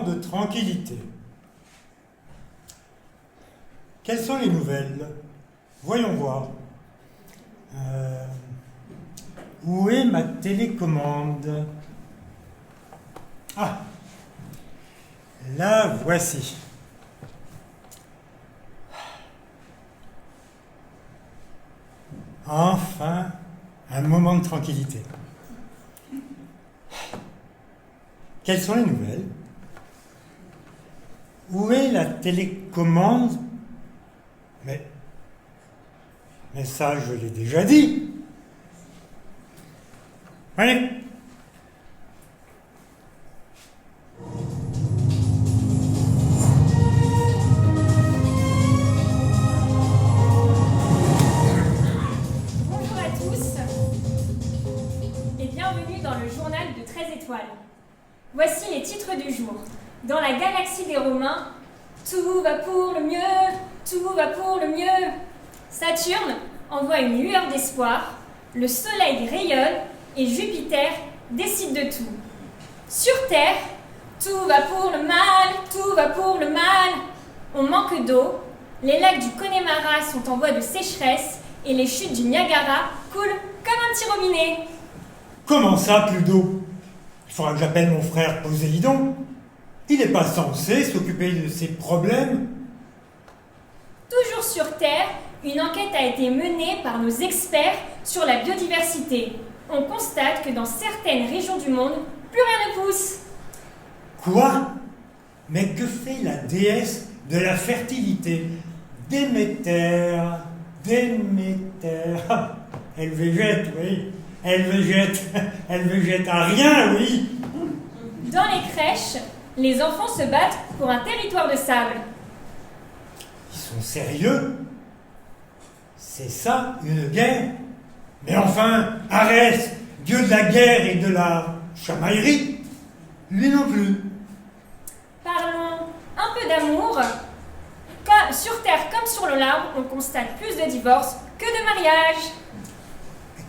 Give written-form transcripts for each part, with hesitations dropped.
de tranquillité. Quelles sont les nouvelles? Voyons voir. Où est ma télécommande? Ah, la voici. Enfin, un moment de tranquillité. Quelles sont les nouvelles? Où est la télécommande? Mais ça, je l'ai déjà dit. Allez. Bonjour à tous et bienvenue dans le journal de 13 étoiles. Voici les titres du jour. Dans la galaxie des Romains, tout va pour le mieux, tout va pour le mieux. Saturne envoie une lueur d'espoir, le Soleil rayonne et Jupiter décide de tout. Sur Terre, tout va pour le mal, tout va pour le mal. On manque d'eau, les lacs du Connemara sont en voie de sécheresse et les chutes du Niagara coulent comme un petit robinet. Comment ça, plus d'eau? Il faudra que j'appelle mon frère Poséidon. Il n'est pas censé s'occuper de ces problèmes. Toujours sur Terre, une enquête a été menée par nos experts sur la biodiversité. On constate que dans certaines régions du monde, plus rien ne pousse. Quoi? Mais que fait la déesse de la fertilité? Déméter. Ah, elle végète, oui. Elle végète à rien, oui. Dans les crèches, les enfants se battent pour un territoire de sable. Ils sont sérieux? C'est ça, une guerre? Mais enfin, Arès, dieu de la guerre et de la chamaillerie, lui non plus. Parlons un peu d'amour. Sur Terre comme sur le large, on constate plus de divorces que de mariages.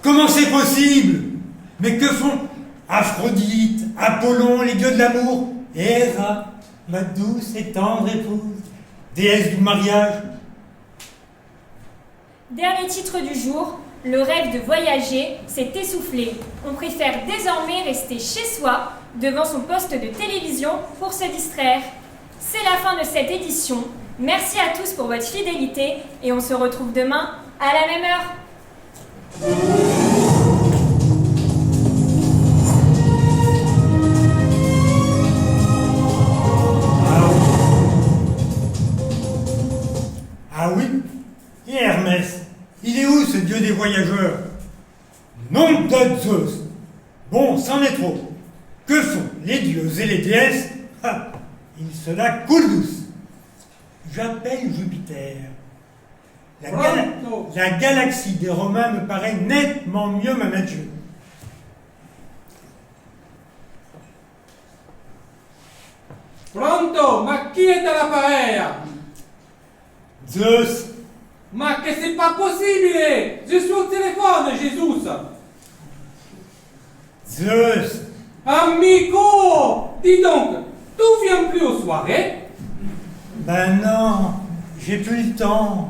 Comment c'est possible? Mais que font Aphrodite, Apollon, les dieux de l'amour, et Héra, ma douce et tendre épouse, déesse du mariage? Dernier titre du jour, le rêve de voyager s'est essoufflé. On préfère désormais rester chez soi, devant son poste de télévision, pour se distraire. C'est la fin de cette édition. Merci à tous pour votre fidélité et on se retrouve demain à la même heure. Ah oui? Et Hermès, il est où ce dieu des voyageurs? Nom de Zeus! Bon, c'en est trop. Que font les dieux et les déesses? Ah, ils se la coulent douce. J'appelle Jupiter. La galaxie des Romains me paraît nettement mieux managée. Pronto, ma chi è all'appareil? Zeus! Ma che c'est pas possible! Je suis au téléphone, Jésus! Zeus! Amico! Dis donc, tu viens plus aux soirées? Ben non, j'ai plus le temps.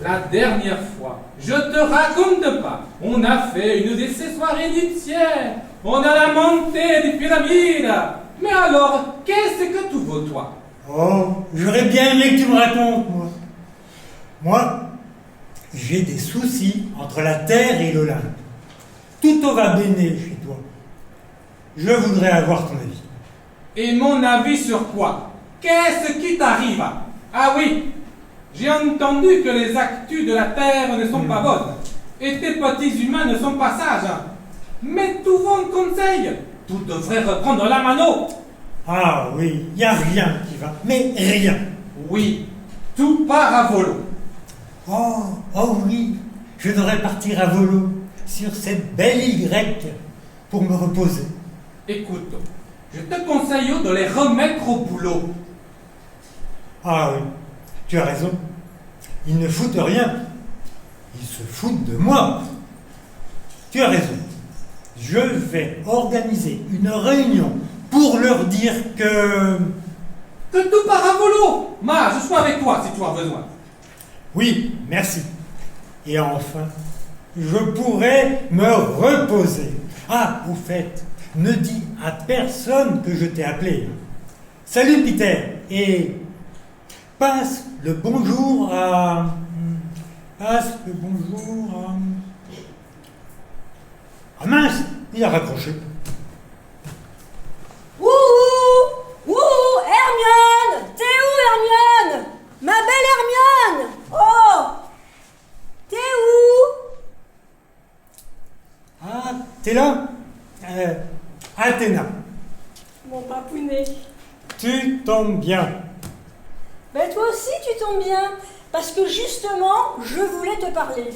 La dernière fois, je te raconte pas, on a fait une de ces soirées égyptiennes. On a la montée des pyramides. Mais alors, qu'est-ce que tu veux, toi? Oh, j'aurais bien aimé que tu me racontes, moi. Moi, j'ai des soucis entre la terre et l'Olympe. Tout va bene chez toi. Je voudrais avoir ton avis. Et mon avis sur quoi? Qu'est-ce qui t'arrive? Ah oui, j'ai entendu que les actus de la Terre ne sont pas bonnes. Et tes petits humains ne sont pas sages. Mais tout bon conseil, tu devrais reprendre la mano. Ah oui, il n'y a rien qui va. Mais rien. Oui, tout part à volo. Oh oui, je devrais partir à volo sur cette belle île grecque pour me reposer. Écoute, je te conseille de les remettre au boulot. Ah oui, tu as raison. Ils ne foutent rien. Ils se foutent de moi. Tu as raison. Je vais organiser une réunion pour leur dire que que tout part à volo. Ma, je suis avec toi si tu as besoin. Oui, merci. Et enfin, je pourrais me reposer. Ah, au fait, ne dis à personne que je t'ai appelé. Salut Peter, et passe le bonjour à... Passe le bonjour à... Ah mince, il a raccroché. Ouh, ouh, Hermione! T'es où, Hermione? Ma belle Hermione! Oh! T'es où? Ah, t'es là Athéna, Mon papounet. tu tombes bien. Ben toi aussi tu tombes bien, parce que justement, je voulais te parler.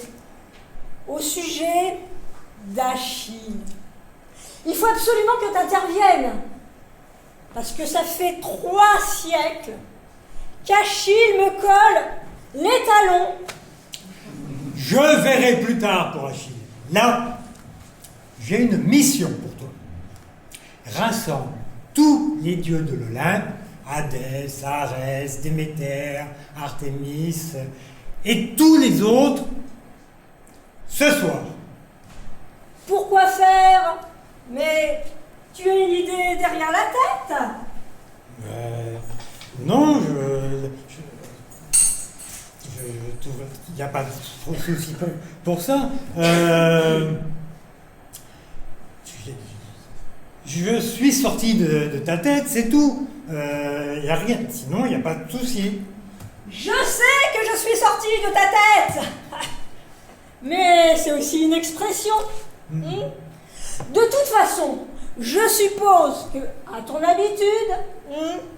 Au sujet d'Achille. Il faut absolument que tu interviennes. Parce que ça fait 3 siècles qu'Achille me colle les talons. Je verrai plus tard pour Achille. Là, j'ai une mission pour toi. Rassemble tous les dieux de l'Olympe, Hadès, Arès, Déméter, Artémis, et tous les autres, ce soir. Pourquoi faire? Mais tu as une idée derrière la tête? Non, il n'y a pas trop de soucis pour ça. Je suis sorti de ta tête, c'est tout. Il n'y a rien. Sinon, il n'y a pas de souci. Je sais que je suis sortie de ta tête. Mais c'est aussi une expression. De toute façon, je suppose que, à ton habitude,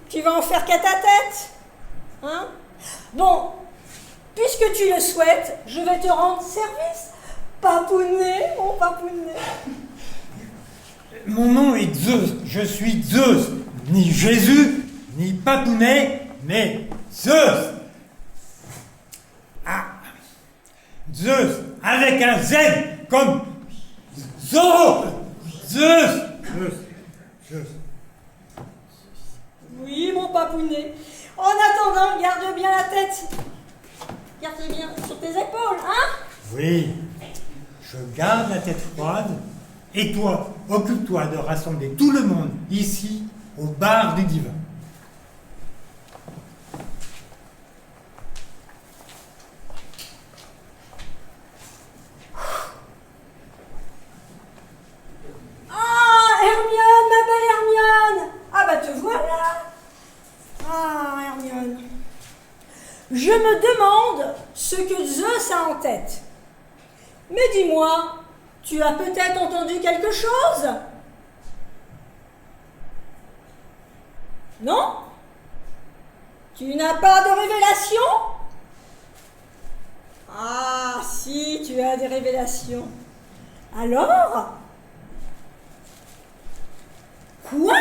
tu vas en faire qu'à ta tête. Hein? Bon, puisque tu le souhaites, je vais te rendre service. Papounet, mon papounet. Mon nom est Zeus. Je suis Zeus. Ni Jésus, ni Papounet, mais Zeus. Ah. Zeus, avec un Z, comme Zorro. Zeus. Zeus. Oui, mon papounet. En attendant, garde bien la tête. Garde bien sur tes épaules, hein? Oui, je garde la tête froide. Et toi, occupe-toi de rassembler tout le monde ici, au bar du divin. Ah, Hermione, ma belle Hermione! Ah bah te voilà! Ah, Hermione. Je me demande ce que Zeus a en tête. Mais dis-moi, tu as peut-être entendu quelque chose? Non? Tu n'as pas de révélation? Ah, si, tu as des révélations. Alors? Quoi?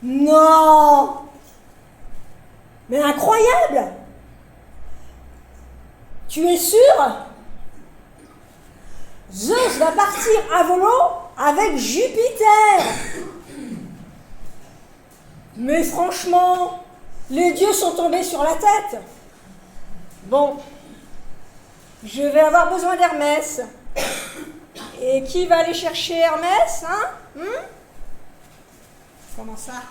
Non! Mais incroyable! Tu es sûr? Zeus va partir à volo avec Jupiter! Mais franchement, les dieux sont tombés sur la tête. Bon, je vais avoir besoin d'Hermès. Et qui va aller chercher Hermès, hein? Comment ça?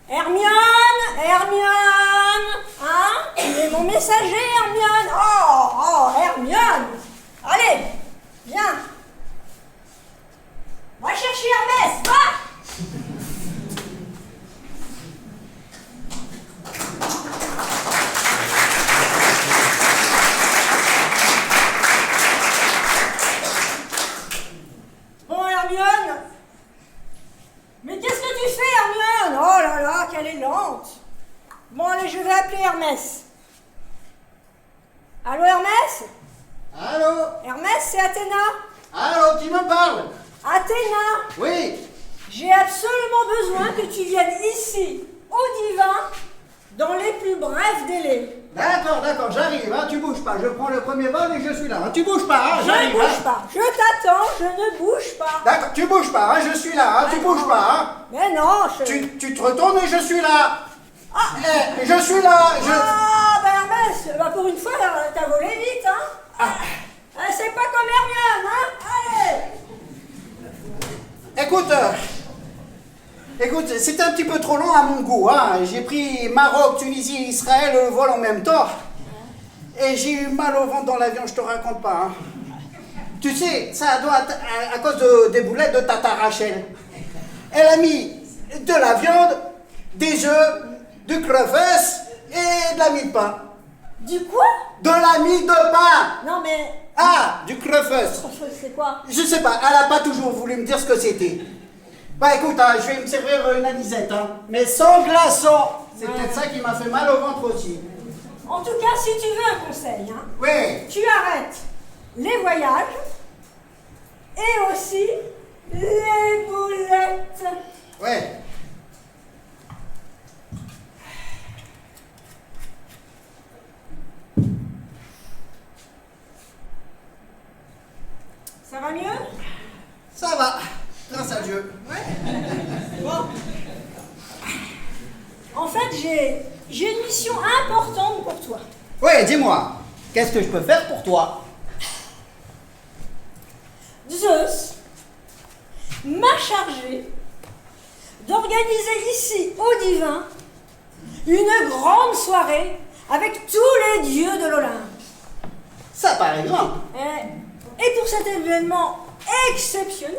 Hermione! Hermione! Hein? Tu es mon messager, Hermione! Oh, Hermione! Allez, viens! Va chercher Hermès, va! Bon, Hermione! Mais qu'est-ce que tu fais, Hermione? Oh là là, qu'elle est lente! Bon, allez, je vais appeler Hermès. Allô, Hermès? Allô? Hermès, c'est Athéna. Allô, qui me parle? Athéna, Oui. j'ai absolument besoin que tu viennes ici, au divin, dans les plus brefs délais. D'accord, j'arrive, hein, tu bouges pas. Je prends le premier vol et je suis là. Hein. Tu bouges pas, hein, Je j'arrive. ne bouge Hein. pas. Je t'attends, je ne bouge pas. D'accord, tu bouges pas, hein, je suis là, hein, tu bouges pas. Hein. Mais non, je... Tu te retournes et je suis là. Je suis là. Ah, ben Hermès, bah pour une fois, t'as volé vite, hein. C'est pas comme Hermione, hein. Allez. Écoute, c'était un petit peu trop long à mon goût. Hein. J'ai pris Maroc, Tunisie, Israël, le vol en même temps. Et j'ai eu mal au ventre dans l'avion, je te raconte pas. Hein. Tu sais, ça doit être à cause des boulettes de Tata Rachel. Elle a mis de la viande, des œufs, du crevettes et de la mie de pain. Du quoi? De la mie de pain. Non mais... Ah, du crevettes. C'est quoi? Je sais pas, elle a pas toujours voulu me dire ce que c'était. Bah écoute, hein, je vais me servir une anisette, hein, mais sans glaçon. C'est peut-être ça qui m'a fait mal au ventre aussi. En tout cas, si tu veux un conseil, hein, Oui. tu arrêtes les voyages et aussi les boulettes. Ouais. Ça va mieux? Ça va, grâce à Dieu. Bon. En fait, j'ai une mission importante pour toi. Oui, dis-moi, qu'est-ce que je peux faire pour toi? Zeus m'a chargé d'organiser ici, au Divin, une grande soirée avec tous les dieux de l'Olympe. Ça paraît grand. Et pour cet événement exceptionnel,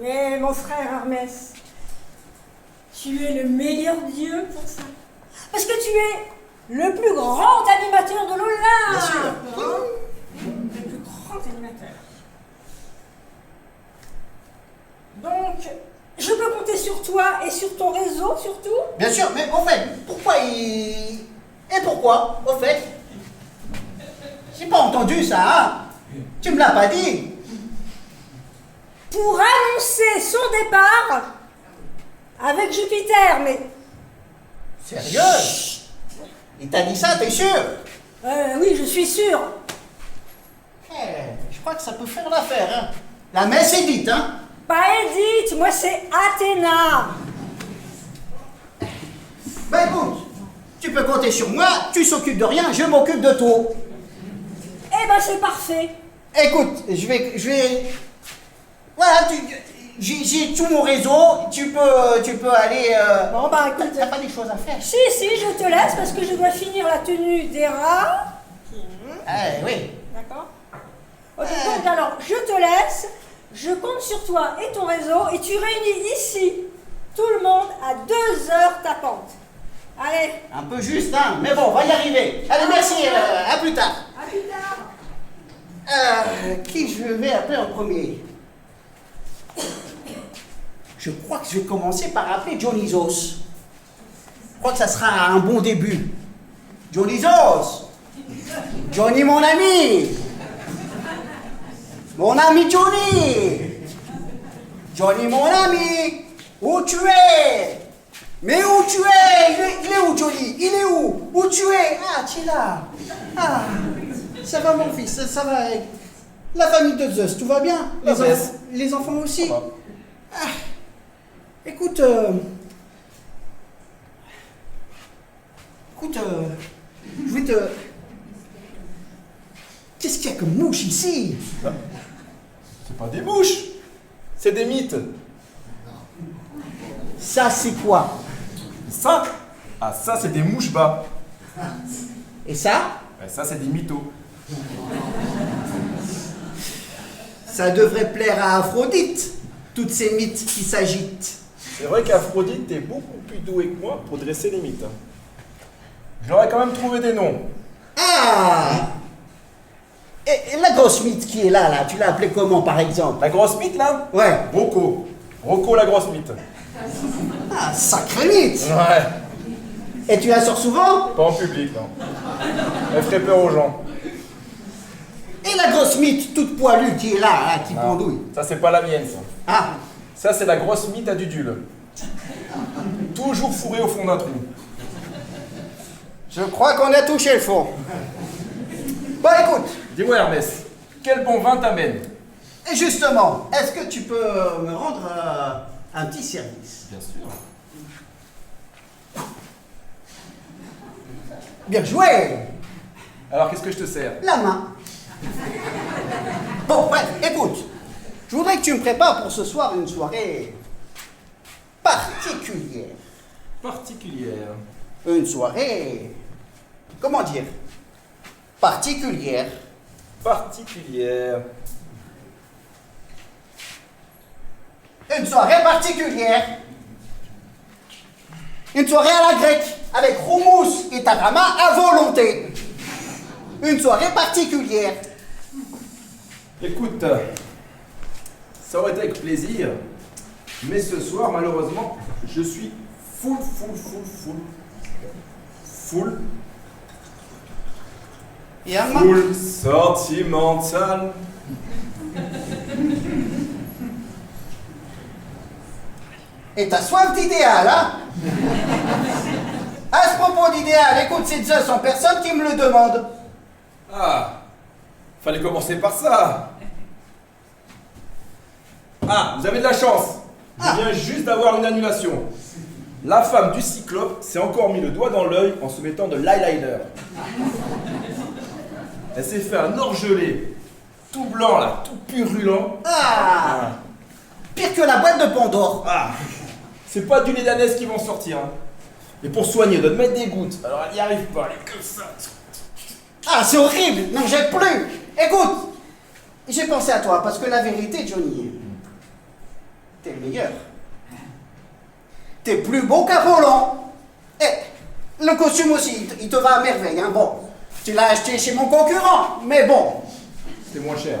mais mon frère Hermès, tu es le meilleur dieu pour ça. Parce que tu es le plus grand animateur de l'Olympe. Bien sûr. Hein? Le plus grand animateur. Donc, je peux compter sur toi et sur ton réseau surtout. Bien sûr, mais au fait, pourquoi il... Et pourquoi, au fait? J'ai pas entendu ça, hein? Tu me l'as pas dit. Pour annoncer son départ avec Jupiter, mais... Sérieux? Il t'a dit ça, t'es sûr? Oui, je suis sûre. Je crois que ça peut faire l'affaire, hein? La messe est dite, hein? Pas Edith, moi c'est Athéna. Ben écoute, tu peux compter sur moi, tu s'occupes de rien, je m'occupe de tout. Eh ben c'est parfait. Écoute, je vais... Voilà, j'ai tout mon réseau, tu peux aller... Bon bah écoute, T'as pas des choses à faire? si, je te laisse parce que je dois finir la tenue des rats. Oui. D'accord. Ok, donc alors, je te laisse, je compte sur toi et ton réseau et tu réunis ici tout le monde à 2 heures tapantes. Allez, Un peu juste, hein, mais bon, on va y arriver. Allez, merci, à plus tard. à plus tard. Qui je vais appeler en premier? Je crois que je vais commencer par appeler Dionysos. Je crois que ça sera un bon début. Dionysos! Johnny, mon ami! Mon ami Johnny! Johnny, mon ami! Où tu es? Mais où tu es? Il est où, Johnny? Il est où? Où tu es? Ah, tu es là. Ah, ça va, mon fils, ça va. La famille de Zeus, tout va bien? Les enfants aussi? Ah, écoute, je vais te... Qu'est-ce qu'il y a comme mouche ici? C'est pas des mouches, c'est des mythes. Ça, c'est quoi? Ça, ah ça c'est des mouches bas. Et ça? Ça c'est des mythos. Ça devrait plaire à Aphrodite, toutes ces mythes qui s'agitent. C'est vrai qu'Aphrodite est beaucoup plus douée que moi pour dresser les mythes. Je leur ai quand même trouvé des noms. Ah! Et la grosse mythe qui est là, tu l'as appelée comment, par exemple? La grosse mythe là? Ouais. Rocco. Rocco la grosse mythe. Ah, sacré mythe! Ouais. Et tu la sors souvent? Pas en public, non. Elle ferait peur aux gens. Et la grosse mythe toute poilue qui est là, qui pendouille? Ça c'est pas la mienne ça. Ah! Ça c'est la grosse mythe à Dudule. Toujours fourrée au fond d'un trou. Je crois qu'on a touché le fond. Bon, écoute, Dis-moi, Hermès, quel bon vin t'amène? et justement, est-ce que tu peux me rendre un petit service? Bien sûr. Bien joué! Alors, qu'est-ce que je te sers? La main. Bon, bref, écoute, je voudrais que tu me prépares pour ce soir une soirée particulière. Particulière. Une soirée, comment dire, particulière. Particulière. Une soirée particulière. Une soirée à la grecque, avec houmous et tarama à volonté. Une soirée particulière. Écoute, ça aurait été avec plaisir, mais ce soir, malheureusement, je suis full. Et un Full sentimental. Et t'as soif d'idéal, hein? À ce propos d'idéal, écoute, c'est Zeus en personne qui me le demande. Ah, fallait commencer par ça. Ah, vous avez de la chance. Je viens juste d'avoir une annulation. La femme du cyclope s'est encore mis le doigt dans l'œil en se mettant de l'eyeliner. Elle s'est fait un orgelé, tout blanc là, tout purulent. Ah! Pire que la boîte de Pandore. Ah, c'est pas du lait d'ânesse qui vont sortir. Hein. Et pour soigner, on doit te mettre des gouttes. Alors elle n'y arrive pas, elle est comme ça. Ah, c'est horrible, n'en jette plus. Écoute, j'ai pensé à toi, parce que la vérité, Johnny, t'es le meilleur. T'es plus beau qu'un Roland. Et le costume aussi, il te va à merveille. Hein. Bon, tu l'as acheté chez mon concurrent, mais bon. C'est moins cher.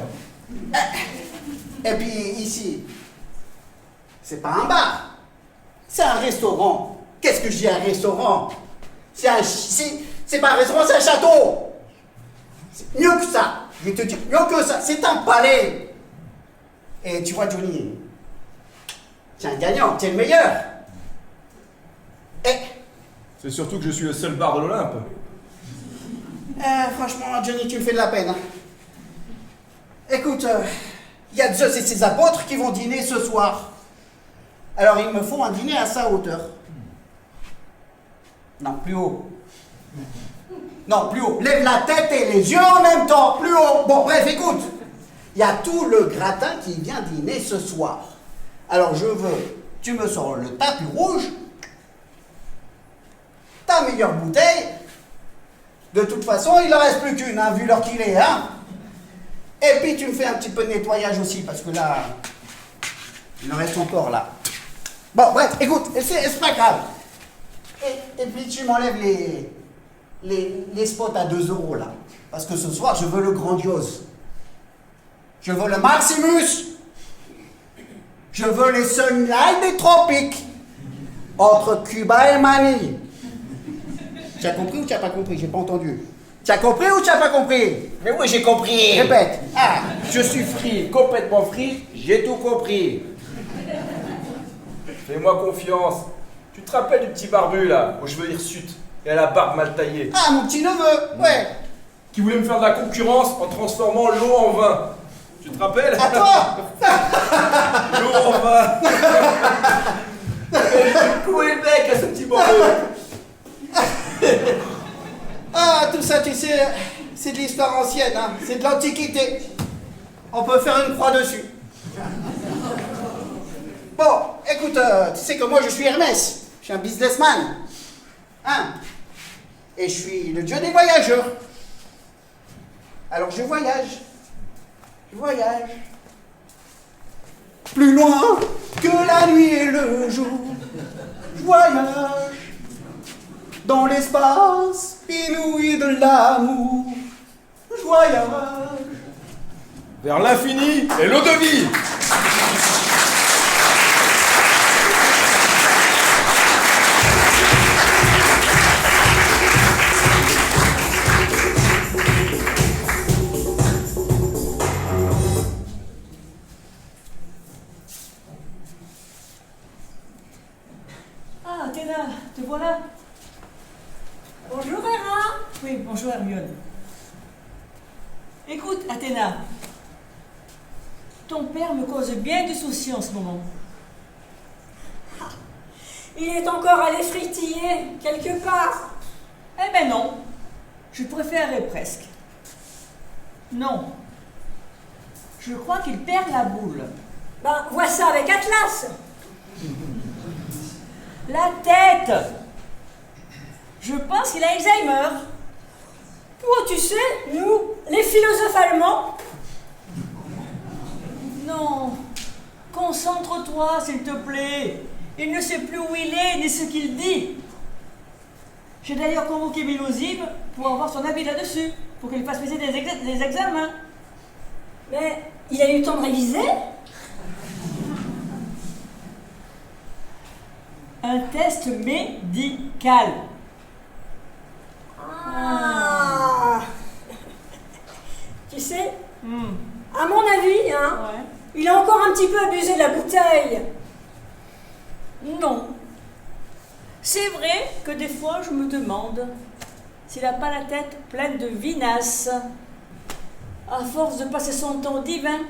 Et puis ici, c'est pas un bar, c'est un restaurant. Qu'est-ce que je dis, un restaurant? C'est pas un restaurant, c'est un château. C'est mieux que ça. Je vais te dire, mieux que ça. C'est un palais. Et tu vois, Johnny, c'est un gagnant, t'es le meilleur. Et, C'est surtout que je suis le seul bar de l'Olympe. franchement, Johnny, tu me fais de la peine. Hein. Écoute, il y a Zeus et ses apôtres qui vont dîner ce soir. Alors, il me faut un dîner à sa hauteur. Non, plus haut. Non, plus haut. Lève la tête et les yeux en même temps. Plus haut. Bon, bref, écoute. Il y a tout le gratin qui vient dîner ce soir. Alors, je veux, tu me sors le tapis rouge, ta meilleure bouteille. De toute façon, il en reste plus qu'une, hein, vu l'heure qu'il est, hein. Et puis, tu me fais un petit peu de nettoyage aussi, parce que là, il en reste encore, là. Bon, bref, écoute, c'est pas grave. Et puis, tu m'enlèves les spots à 2 € là. Parce que ce soir, je veux le grandiose. Je veux le Maximus. Je veux les sunlights des tropiques. Entre Cuba et Manille. Tu as compris ou tu n'as pas compris? J'ai pas entendu. Tu as compris ou tu n'as pas compris? Mais oui, j'ai compris. Répète. Ah, Je suis free, complètement free, j'ai tout compris. Fais-moi confiance. Tu te rappelles du petit barbu là, aux cheveux hirsutes et à la barbe mal taillée, ah, mon petit neveu. Ouais. qui voulait me faire de la concurrence en transformant l'eau en vin. Tu te rappelles? À toi. L'eau en vin. J'ai coué le bec à ce petit barbu. Ah, tout ça, tu sais, c'est de l'histoire ancienne, hein. C'est de l'Antiquité. On peut faire une croix dessus. Bon, écoute, tu sais que moi je suis Hermès. Je suis un businessman. Hein? Et je suis le dieu des voyageurs. Alors je voyage. Je voyage. Plus loin que la nuit et le jour. Je voyage. Dans l'espace inouï de l'amour, je voyage. Vers l'infini et l'eau de vie. Ah, Athéna, te voilà. Bonjour, Héra. Oui, bonjour Hermione. Écoute, Athéna, ton père me cause bien du souci en ce moment. Il est encore allé fritiller, quelque part. Eh ben non, je préférerais presque. Non, je crois qu'il perd la boule. Ben, vois ça avec Atlas. La tête. Je pense qu'il a Alzheimer. Oh, tu sais, nous, les philosophes allemands, Non, concentre-toi s'il te plaît. Il ne sait plus où il est ni ce qu'il dit. J'ai d'ailleurs convoqué Mélusine pour avoir son avis là-dessus, pour qu'il fasse passer des examens. mais il a eu le temps de réviser. Un test médical. Ah. Tu sais, Hmm. à mon avis, hein, Ouais. il a encore un petit peu abusé de la bouteille. Non. C'est vrai que des fois je me demande s'il n'a pas la tête pleine de vinasse. À force de passer son temps divin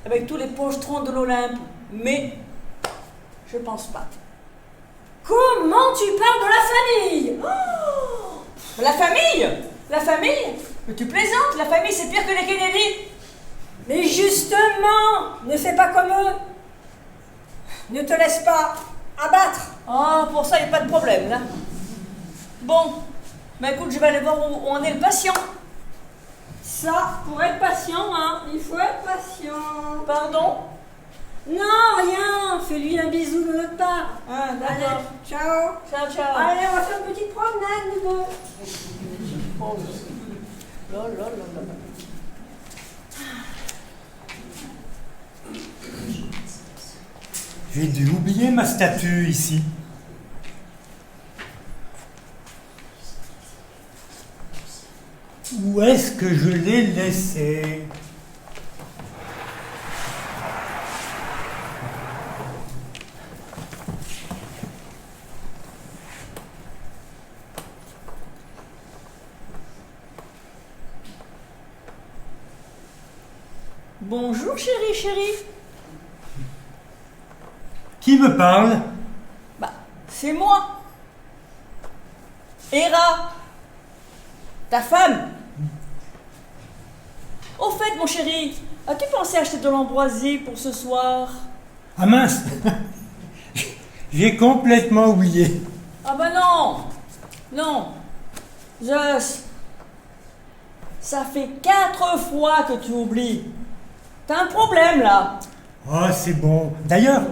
avec tous les pochetrons de l'Olympe. Mais je pense pas. Comment tu parles de la famille? Oh, la famille? La famille? Mais tu plaisantes, la famille c'est pire que les Kennedy. Mais justement, ne fais pas comme eux. Ne te laisse pas abattre. Ah, pour ça il n'y a pas de problème là. Bon, bah écoute, je vais aller voir où en est le patient. Ça, pour être patient, hein, il faut être patient. Pardon? Non, rien. Fais-lui un bisou de notre part. Ah, Allez, d'accord. ciao. Ciao, ciao. Allez, on va faire une petite promenade, nous deux. Oh, là, là, là, là, là. J'ai dû oublier ma statue ici. Où est-ce que je l'ai laissée? Bonjour chérie, chérie. Qui me parle? Bah, c'est moi. Héra. Ta femme. Au fait, mon chéri, as-tu pensé acheter de l'ambroisie pour ce soir? Ah mince! J'ai complètement oublié. Ah bah non. Non. Zeus. Ça fait 4 fois que tu oublies. T'as un problème là. Oh, c'est bon. D'ailleurs,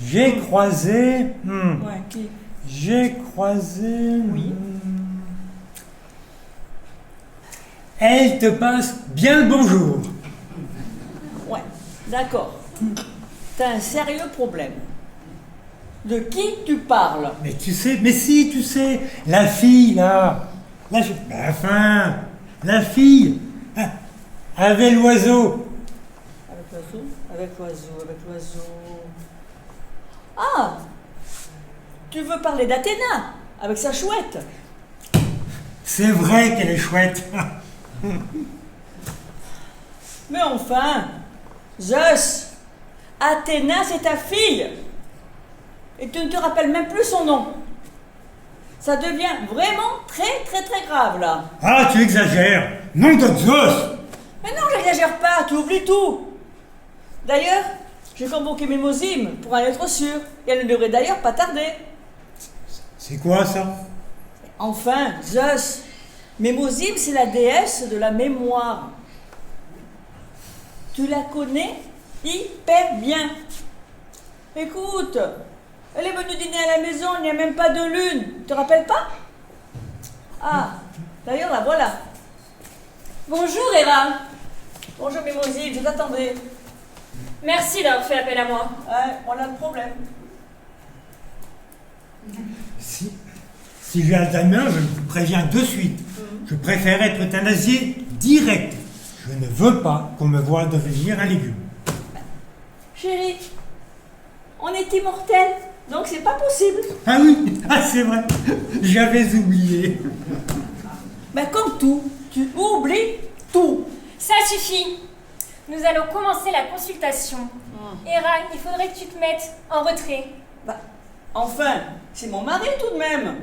j'ai croisé... Ouais, qui? J'ai croisé... Oui. Elle te passe bien le bonjour. Ouais, d'accord. T'as un sérieux problème. De qui tu parles? Mais tu sais, mais si, tu sais, la fille, là... Enfin, la fille, avec l'oiseau. Avec l'oiseau? Avec l'oiseau, avec l'oiseau. Ah! Tu veux parler d'Athéna, avec sa chouette? C'est vrai qu'elle est chouette. Mais enfin, Zeus, Athéna c'est ta fille. Et tu ne te rappelles même plus son nom. Ça devient vraiment très très très grave là. Ah, tu exagères. Nom de Zeus. Mais non, j'exagère pas, tu oublies tout. D'ailleurs, j'ai convoqué Mélusine pour en être sûr. Et elle ne devrait d'ailleurs pas tarder. C'est quoi ça? Enfin, Zeus, Mélusine c'est la déesse de la mémoire. Tu la connais hyper bien. Écoute, elle est venue dîner à la maison, il n'y a même pas de lune. Tu te rappelles pas? Ah, d'ailleurs la voilà. Bonjour Héra. Bonjour Mélusine, je t'attendais. Merci d'avoir fait appel à moi. Ouais, on a de problème. Si j'ai Alzheimer, je vous préviens de suite. Je préfère être euthanasié direct. Je ne veux pas qu'on me voie devenir un légume. Chérie, on est immortels. Donc c'est pas possible. Ah oui, ah, c'est vrai. J'avais oublié. Ben comme tout, tu oublies tout. Ça suffit. Nous allons commencer la consultation. Hera, il faudrait que tu te mettes en retrait. Bah, enfin, c'est mon mari tout de même.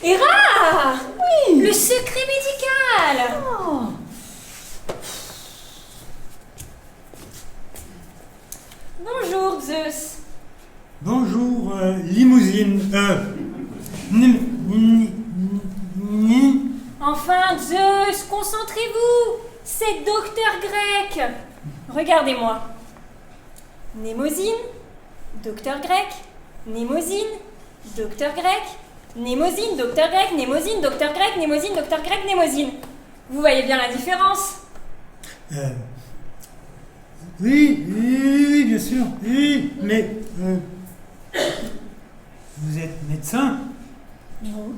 Hera! Oui! Le secret médical! Oh. Bonjour, Zeus. Bonjour, limousine. Enfin, Zeus, concentrez-vous! C'est Docteur Grec! Regardez-moi. Némosine, Docteur Grec, Némosine, Docteur Grec, Némosine, Docteur Grec, Némosine, Docteur Grec, Némosine, Docteur Grec, Némosine. Vous voyez bien la différence? Oui, bien sûr. Oui, mais vous êtes médecin? Non.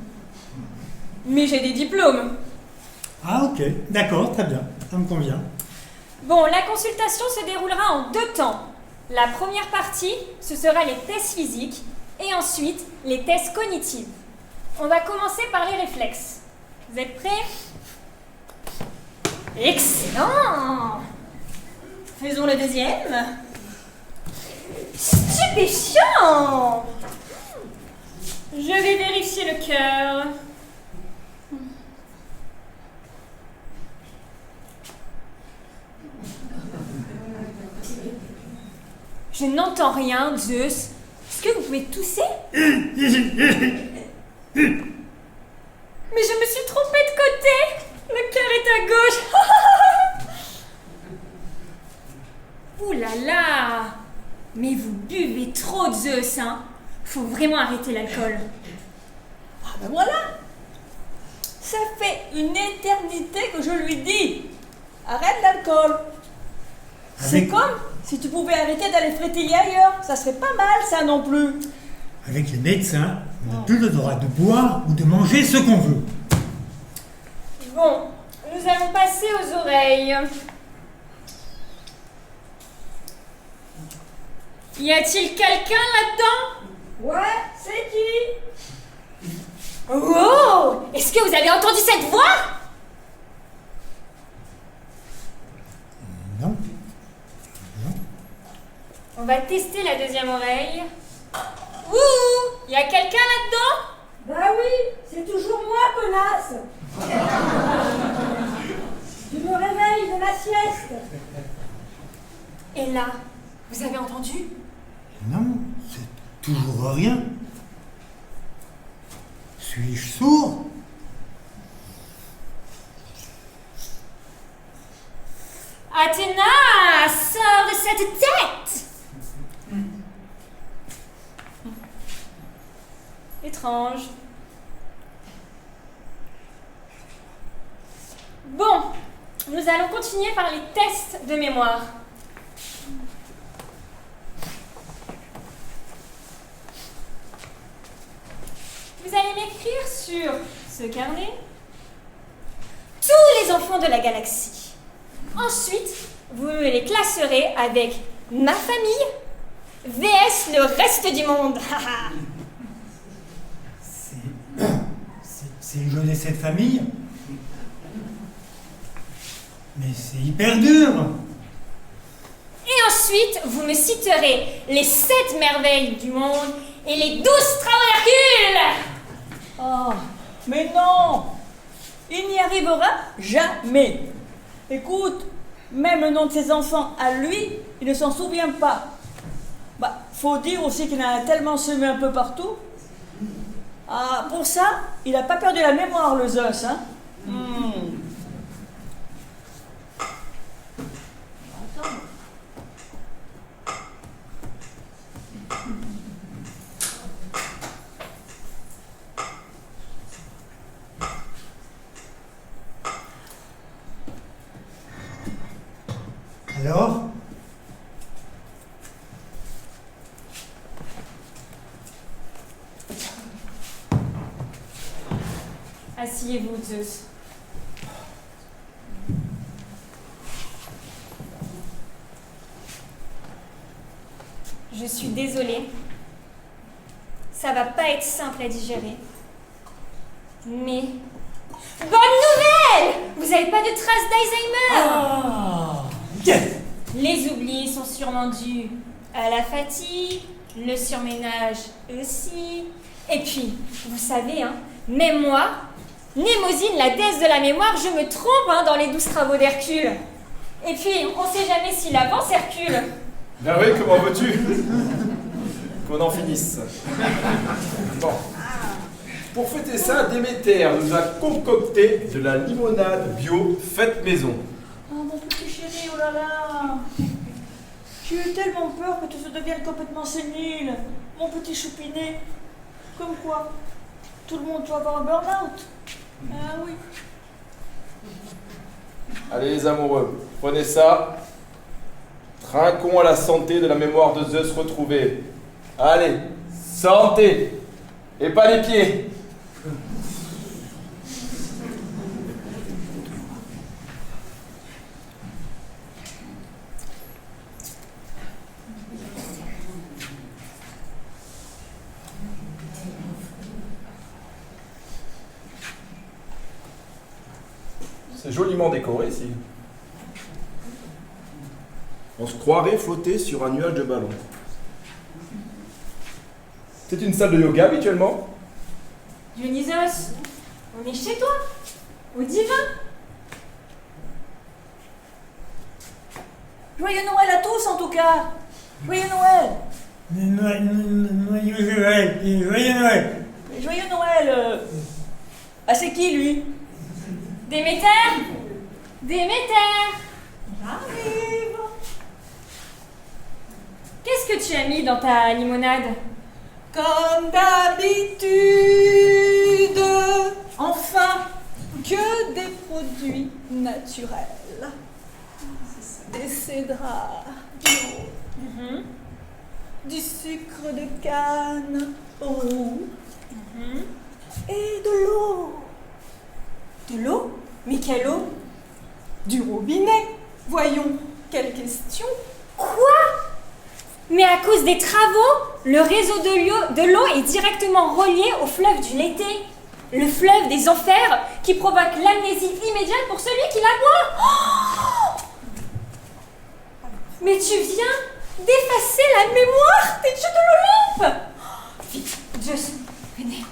Mais j'ai des diplômes. Ah ok, d'accord, très bien, ça me convient. Bon, la consultation se déroulera en 2 temps. La première partie, ce sera les tests physiques et ensuite les tests cognitifs. On va commencer par les réflexes. Vous êtes prêts? Excellent! Faisons le deuxième. Stupéfiant! Je vais vérifier le cœur. Je n'entends rien, Zeus. Est-ce que vous pouvez tousser? Mais je me suis trompée de côté. Le cœur est à gauche. Ouh là là! Mais vous buvez trop, Zeus, hein? Faut vraiment arrêter l'alcool. Ah ben voilà. Ça fait une éternité que je lui dis. Arrête l'alcool. C'est Avec- comme si tu pouvais arrêter d'aller frétiller ailleurs. Ça serait pas mal ça non plus. Avec les médecins, on n'a plus le droit de boire ou de manger ce qu'on veut. Bon, nous allons passer aux oreilles. Y a-t-il quelqu'un là-dedans? Ouais, c'est qui? Oh! Est-ce que vous avez entendu cette voix? Non? On va tester la deuxième oreille. Ouh! Y a quelqu'un là-dedans? Bah oui, c'est toujours moi, connasse. Tu me réveilles de la sieste. Et là, vous avez entendu? Non, c'est toujours rien. Suis-je sourd? Athéna, sors de cette tête! Étrange. Bon, nous allons continuer par les tests de mémoire. Vous allez m'écrire sur ce carnet tous les enfants de la galaxie. Ensuite, vous me les classerez avec ma famille vs le reste du monde. C'est je de cette famille. Mais c'est hyper dur. Et ensuite, vous me citerez les 7 merveilles du monde et les 12 travaux d'Hercule. Oh, mais non. Il n'y arrivera jamais. Écoute, même le nom de ses enfants à lui, il ne s'en souvient pas. Bah, faut dire aussi qu'il en a tellement semé un peu partout. Ah, pour ça, il n'a pas perdu la mémoire, le Zeus, hein. Attends. Alors? Asseyez-vous, Zeus. Je suis désolée. Ça va pas être simple à digérer. Mais... Bonne nouvelle! Vous n'avez pas de traces d'Alzheimer! Ah! Yes! Les oublis sont sûrement dus à la fatigue, le surménage aussi. Et puis, vous savez, hein, même moi, Mnémosyne, la déesse de la mémoire, je me trompe dans les 12 travaux d'Hercule. Et puis, on sait jamais si l'avance Hercule. Ben oui, comment veux-tu qu'on en finisse? Bon. Pour fêter ça, Déméter nous a concocté de la limonade bio faite maison. Oh mon petit chéri, oh là là. J'ai eu tellement peur que tu se deviennes complètement sénile. Mon petit choupinet. Comme quoi, tout le monde doit avoir un burn-out. Ah oui. Allez les amoureux, prenez ça. Trinquons à la santé de la mémoire de Zeus retrouvée. Allez, santé! Et pas les pieds! C'est joliment décoré ici. On se croirait flotter sur un nuage de ballons. C'est une salle de yoga habituellement? Dionysos, on est chez toi, au divin. Joyeux Noël à tous en tout cas. Joyeux Noël. Joyeux Noël! Joyeux Noël! Joyeux Noël. Ah c'est qui lui? Déméter! Déméter! J'arrive. Qu'est-ce que tu as mis dans ta limonade? Comme d'habitude. Enfin, que des produits naturels. Des cédrats, du sucre de canne roux et de l'eau. De l'eau? Mais quelle eau? Du robinet. Voyons, quelle question. Quoi? Mais à cause des travaux, le réseau de l'eau est directement relié au fleuve du Lété. Le fleuve des enfers qui provoque l'amnésie immédiate pour celui qui la boit. Oh! Mais tu viens d'effacer la mémoire des dieux de l'Olympe. Vite, Zeus, venez.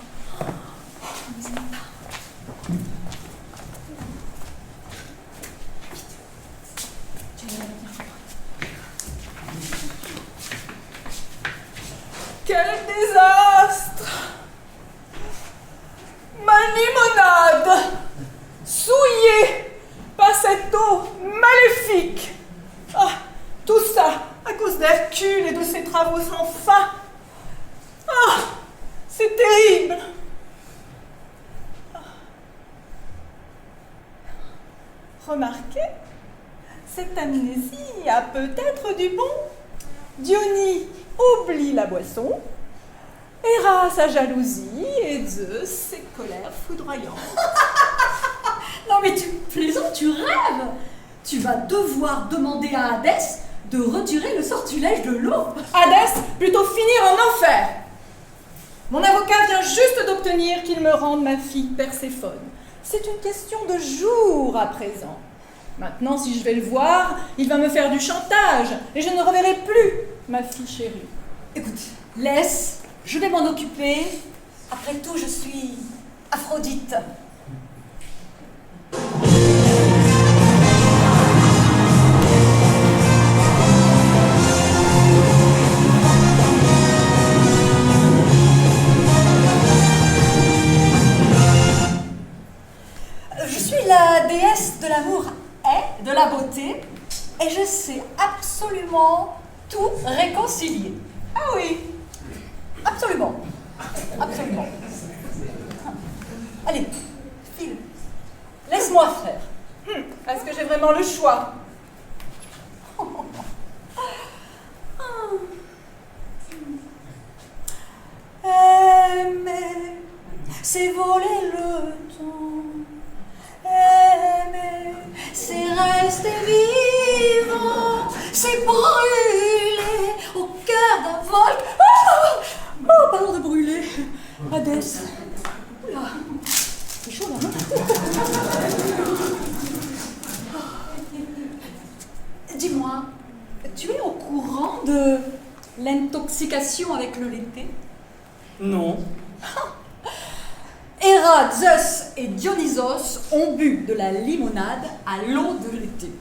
Quel désastre! Ma limonade, souillée par cette eau maléfique. Ah, tout ça à cause d'Hercule et de ses travaux sans fin. Ah, c'est terrible. Remarquez, cette amnésie a peut-être du bon. Dionie oublie la boisson, Héra sa jalousie et Zeus ses colères foudroyantes. Non mais tu plaisantes, tu rêves. Tu vas devoir demander à Hadès de retirer le sortilège de l'eau. Hadès, plutôt finir en enfer. Mon avocat vient juste d'obtenir qu'il me rende ma fille Perséphone. C'est une question de jours à présent. Maintenant, si je vais le voir, il va me faire du chantage et je ne reverrai plus ma fille chérie. Écoute, laisse, je vais m'en occuper. Après tout, je suis Aphrodite. Je suis la déesse de l'amour et de la beauté, et je sais absolument tout réconcilier. Ah oui, Absolument. Absolument. Allez, file. Laisse-moi faire. Est-ce que j'ai vraiment le choix? Oh, Aimer, c'est voler le temps. Aimer, c'est rester vivant, c'est brûler au cœur d'un vol. Oh, pardon de brûler. Hadès. Oula, c'est chaud là, non? Dis-moi, tu es au courant de l'intoxication avec le lait? Non. Héra, Zeus et Dionysos ont bu de la limonade à l'eau de l'été.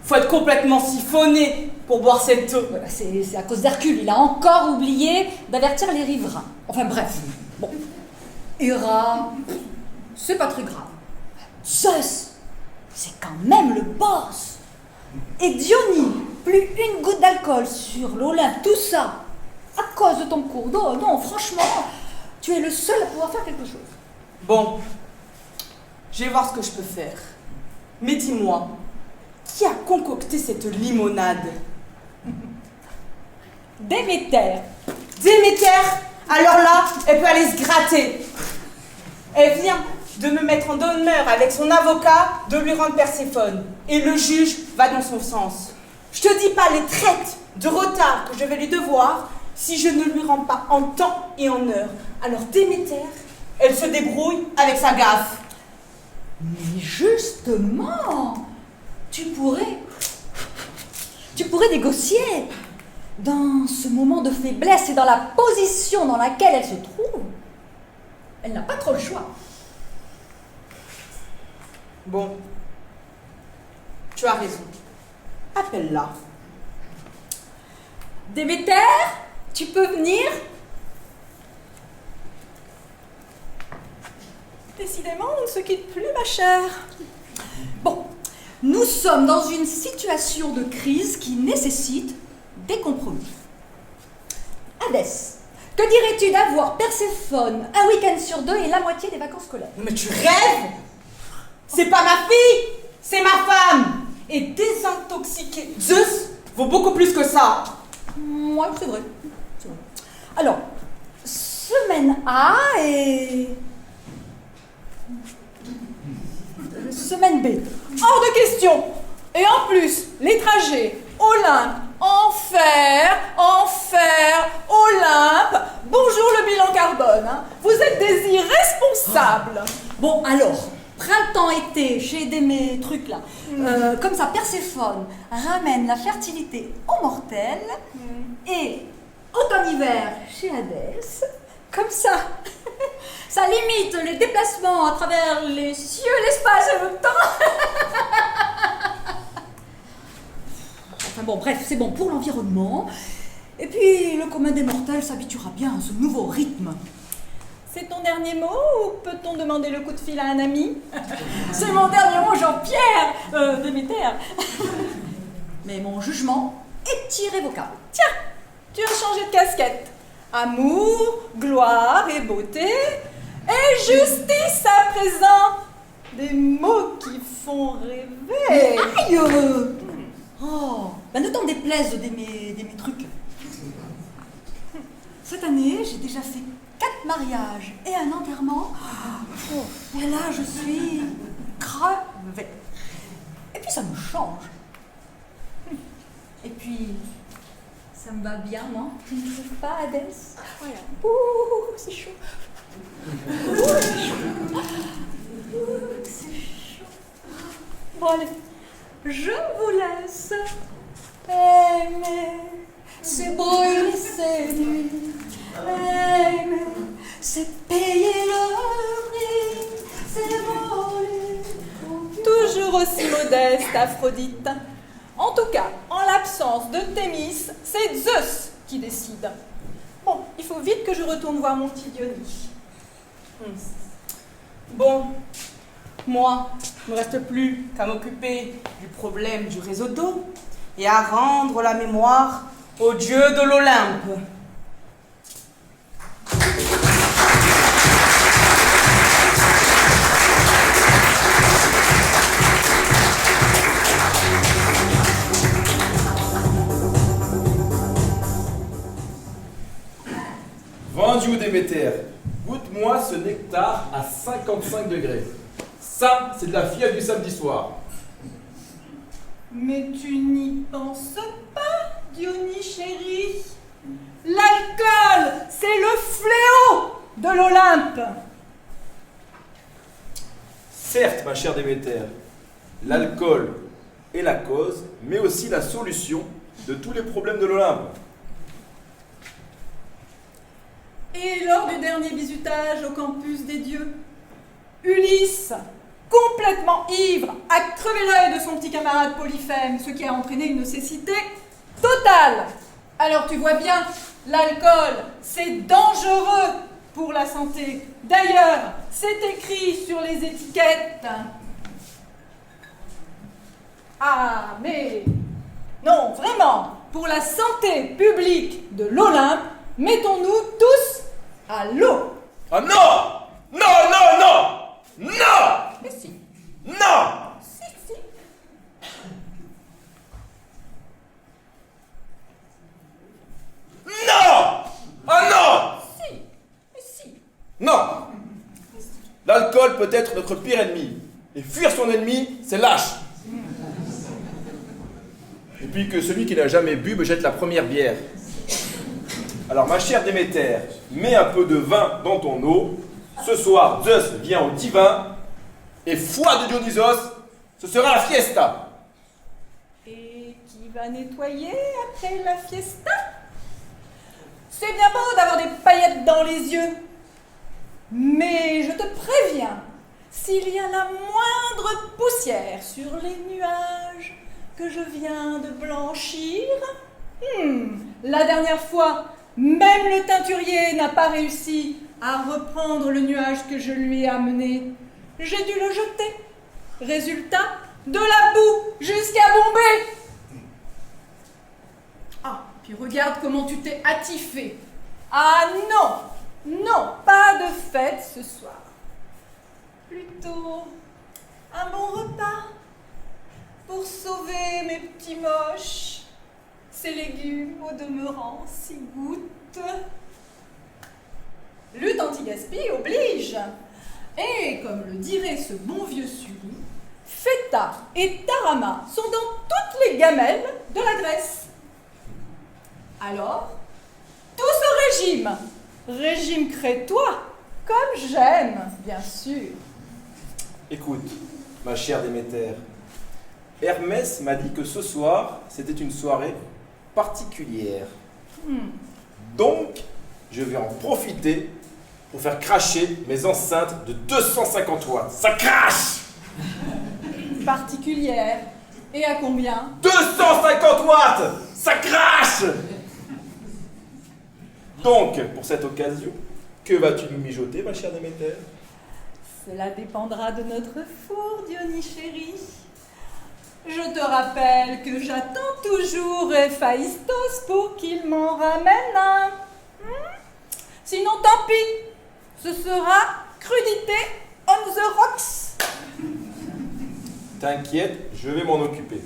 Faut être complètement siphonné pour boire cette eau. Voilà, c'est à cause d'Hercule, il a encore oublié d'avertir les riverains. Enfin bref, bon. Héra, c'est pas très grave. Zeus, c'est quand même le boss. Et Diony, plus une goutte d'alcool sur l'Olympe, tout ça, à cause de ton cours d'eau. Non, franchement, tu es le seul à pouvoir faire quelque chose. Bon, je vais voir ce que je peux faire. Mais dis-moi, qui a concocté cette limonade? Déméter. Déméter? Alors là, elle peut aller se gratter. Elle vient de me mettre en demeure avec son avocat de lui rendre Perséphone. Et le juge va dans son sens. Je te dis pas les traites de retard que je vais lui devoir si je ne lui rends pas en temps et en heure. Alors Déméter, elle se débrouille avec sa gaffe. Mais justement, tu pourrais négocier. Dans ce moment de faiblesse et dans la position dans laquelle elle se trouve, elle n'a pas trop le choix. Bon, tu as raison. Appelle-la. Déméter, tu peux venir? Décidément, on ne se quitte plus, ma chère. Bon, nous sommes dans une situation de crise qui nécessite des compromis. Hadès, que dirais-tu d'avoir Perséphone un week-end sur 2 et la moitié des vacances scolaires? Mais tu rêves? C'est pas ma fille, c'est ma femme. Et désintoxiquer Zeus vaut beaucoup plus que ça. Ouais, c'est vrai. Alors, semaine A et semaine B. Hors de question. Et en plus, les trajets, Olympe, enfer, Olympe. Bonjour le bilan carbone. Hein. Vous êtes des irresponsables. Bon, alors, printemps-été, j'ai aidé mes trucs là. Comme ça, Perséphone ramène la fertilité aux mortels et automne-hiver chez Hadès. Comme ça, ça limite les déplacements à travers les cieux, l'espace et le temps. Enfin bon, bref, c'est bon pour l'environnement. Et puis, le commun des mortels s'habituera bien à ce nouveau rythme. C'est ton dernier mot ou peut-on demander le coup de fil à un ami? C'est mon dernier mot, Jean-Pierre Déméter. Mais mon jugement est irrévocable. Tiens, tu as changé de casquette. Amour, gloire et beauté. Et justice à présent. Des mots qui font rêver. Aïe Oh, ben ne t'en déplaise d'aimer trucs. Cette année, j'ai déjà fait 4 mariages et un enterrement. Et là, je suis crevée. Et puis, ça me change. Et puis, ça me va bien, non? Tu ne trouves pas, Hadès? Voilà. Ouh, c'est chaud. Ouh, c'est chaud. Ouh, c'est chaud. Bon, allez, je vous laisse. Aimer, c'est brûler, c'est nuire. Aimer, c'est payer le prix, c'est voler. Toujours aussi modeste, Aphrodite. En tout cas, en l'absence de Thémis, c'est Zeus qui décide. Bon, il faut vite que je retourne voir mon petit Diony. Bon, moi, il ne me reste plus qu'à m'occuper du problème du réseau d'eau et à rendre la mémoire au dieu de l'Olympe. Goûte-moi ce nectar à 55 degrés. Ça, c'est de la fièvre du samedi soir. Mais tu n'y penses pas, Diony chéri. L'alcool, c'est le fléau de l'Olympe. Certes, ma chère Déméter, l'alcool est la cause, mais aussi la solution de tous les problèmes de l'Olympe. Et lors du dernier bisutage au campus des dieux, Ulysse, complètement ivre, a crevé l'œil de son petit camarade Polyphème, ce qui a entraîné une cécité totale. Alors tu vois bien, l'alcool, c'est dangereux pour la santé. D'ailleurs, c'est écrit sur les étiquettes. Ah, mais non, vraiment, pour la santé publique de l'Olympe, mettons-nous tous à l'eau. Ah non! Non, non, non! Non! Mais si, Non! si. Non! Ah non! Si, mais si. Non! L'alcool peut être notre pire ennemi. Et fuir son ennemi, c'est lâche. Et puis que celui qui n'a jamais bu me jette la première bière. Alors ma chère Déméter, mets un peu de vin dans ton eau. Ce soir, Zeus vient au divin. Et foi de Dionysos, ce sera la fiesta. Et qui va nettoyer après la fiesta? C'est bien beau d'avoir des paillettes dans les yeux. Mais je te préviens, s'il y a la moindre poussière sur les nuages que je viens de blanchir, la dernière fois, même le teinturier n'a pas réussi à reprendre le nuage que je lui ai amené. J'ai dû le jeter. Résultat, de la boue jusqu'à Bombay. Ah, puis regarde comment tu t'es attifé. Ah non, pas de fête ce soir. Plutôt un bon repas pour sauver mes petits moches. Ces légumes au demeurant si goûtent. Lutte anti-gaspi oblige. Et comme le dirait ce bon vieux Sully, Feta et Tarama sont dans toutes les gamelles de la Grèce. Alors, tous au régime. Régime crétois, comme j'aime, bien sûr. Écoute, ma chère Déméter, Hermès m'a dit que ce soir, c'était une soirée particulière. Donc, je vais en profiter pour faire cracher mes enceintes de 250 watts. Ça crache! Particulière. Et à combien? 250 watts! Ça crache! Donc, pour cette occasion, que vas-tu nous mijoter, ma chère Déméter? Cela dépendra de notre four, Diony chéri. Je te rappelle que j'attends toujours Héphaïstos pour qu'il m'en ramène un. Sinon, tant pis. Ce sera crudité on the rocks. T'inquiète, je vais m'en occuper.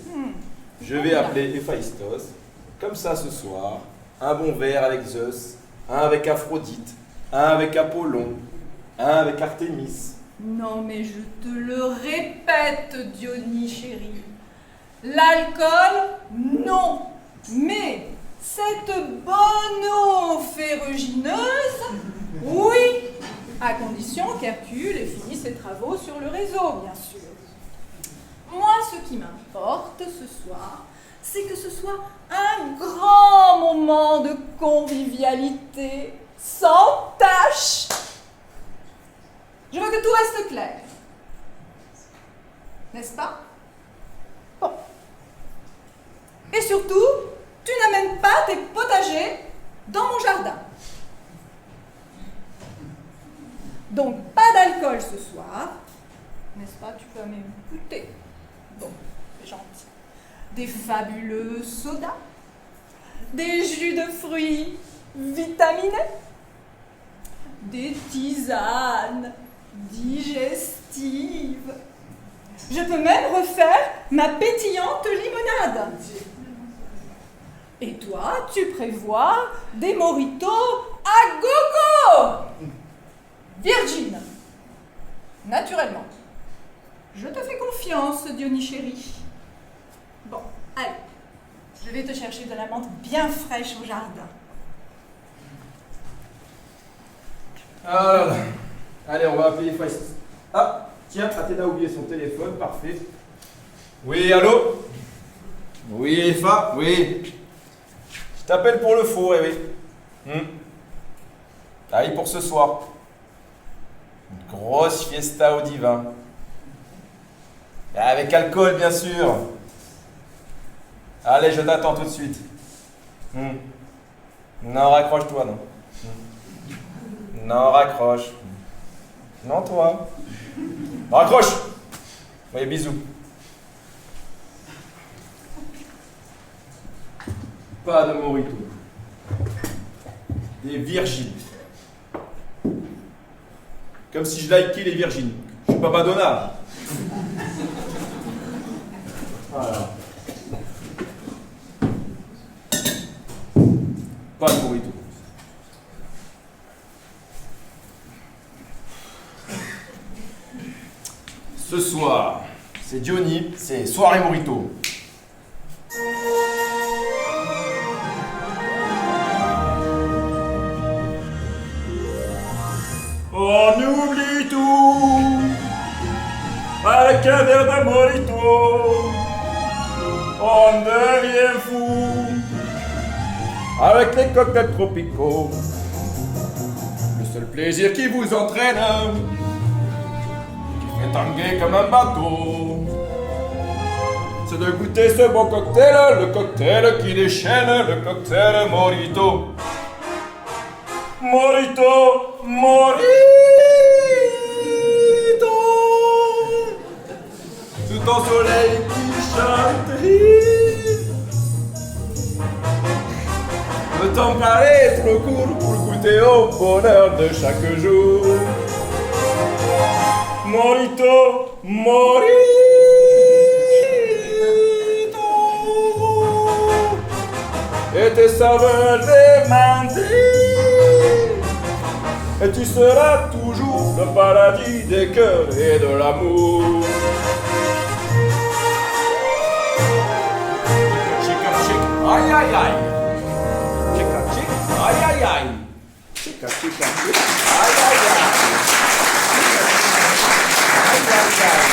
Je vais appeler Héphaïstos. Comme ça, ce soir, un bon verre avec Zeus, un avec Aphrodite, un avec Apollon, un avec Artémis. Non, mais je te le répète, Diony chéri. L'alcool, non. Mais cette bonne eau ferrugineuse, oui, à condition qu'Hercule ait fini ses travaux sur le réseau, bien sûr. Moi, ce qui m'importe ce soir, c'est que ce soit un grand moment de convivialité, sans tâche. Je veux que tout reste clair. N'est-ce pas? Bon. Et surtout, tu n'amènes pas tes potagers dans mon jardin. Donc, pas d'alcool ce soir. N'est-ce pas? Tu peux même goûter. Bon, c'est gentil. Des fabuleux sodas. Des jus de fruits vitaminés. Des tisanes digestives. Je peux même refaire ma pétillante limonade. Et toi, tu prévois des mojitos à gogo. Naturellement. Je te fais confiance, Diony chéri. Bon, allez. Je vais te chercher de la menthe bien fraîche au jardin. Ah là là. Allez, on va appeler Faistos. Ah, tiens, Athéna a oublié son téléphone, parfait. Oui, allô? Oui, Epha, oui. Je t'appelle pour le four, eh oui. Allez, pour ce soir. Une grosse fiesta au divin. Avec alcool, bien sûr. Allez, je t'attends tout de suite. Non, raccroche-toi, non. Non, raccroche. Non, toi. Raccroche. Oui, bisous. Pas de mojito. Des virgines. Comme si je likais les virgines. Je suis pas Madonna. Voilà. Pas de mojito. Ce soir, c'est Diony, c'est soirée mojito. On oublie tout avec un verre de mojito. On devient fou avec les cocktails tropicaux. Le seul plaisir qui vous entraîne, qui fait tanguer comme un bateau, c'est de goûter ce bon cocktail, le cocktail qui déchaîne, le cocktail mojito. Mojito, mojito. Tout en soleil qui chatrie. Le temps paraît trop court pour goûter au bonheur de chaque jour. Mojito, mojito. Et tes saveurs démenties. Et tu seras toujours le paradis des cœurs et de l'amour. Chica, chica, aïe aïe aïe. Chica, chica, aïe aïe aïe. Chica, chica, chica, aïe aïe aïe. Aïe aïe aïe.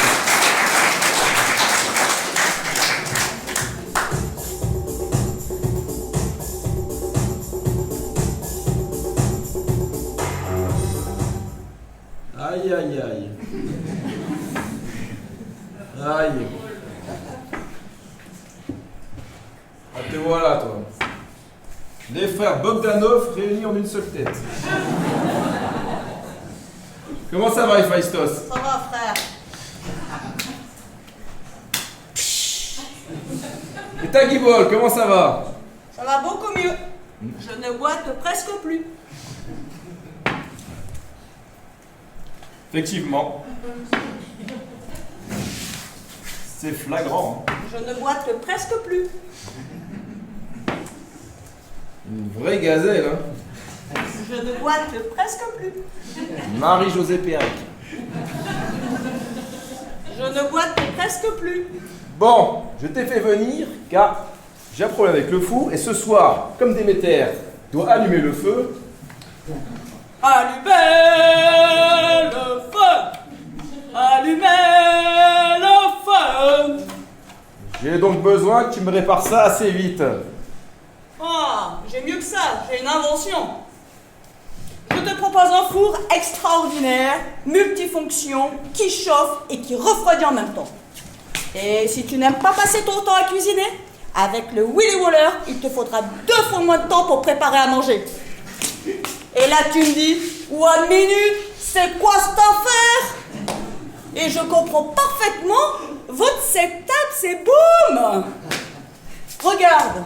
Aïe aïe aïe. Aïe. Ah, te voilà, toi. Les frères Bogdanov réunis en une seule tête. Comment ça va, Héphaïstos? Ça va, frère. Et ta Guibole, comment ça va? Ça va beaucoup mieux. Je ne boite presque plus. Effectivement. C'est flagrant. Hein. Je ne boite presque plus. Une vraie gazelle, hein. Je ne boite presque plus. Marie-Josée Pérec. Je ne boite presque plus. Bon, je t'ai fait venir car j'ai un problème avec le four et ce soir, comme Déméter doit allumer le feu, Allumez le feu! Allumez le feu! j'ai donc besoin que tu me répares ça assez vite. Ah, j'ai mieux que ça, j'ai une invention. Je te propose un four extraordinaire, multifonction, qui chauffe et qui refroidit en même temps. Et si tu n'aimes pas passer ton temps à cuisiner, avec le Willy Waller, il te faudra 2 fois moins de temps pour préparer à manger. Et là tu me dis, 1 minute, c'est quoi cette affaire? Et je comprends parfaitement, votre setup c'est boum! Regarde,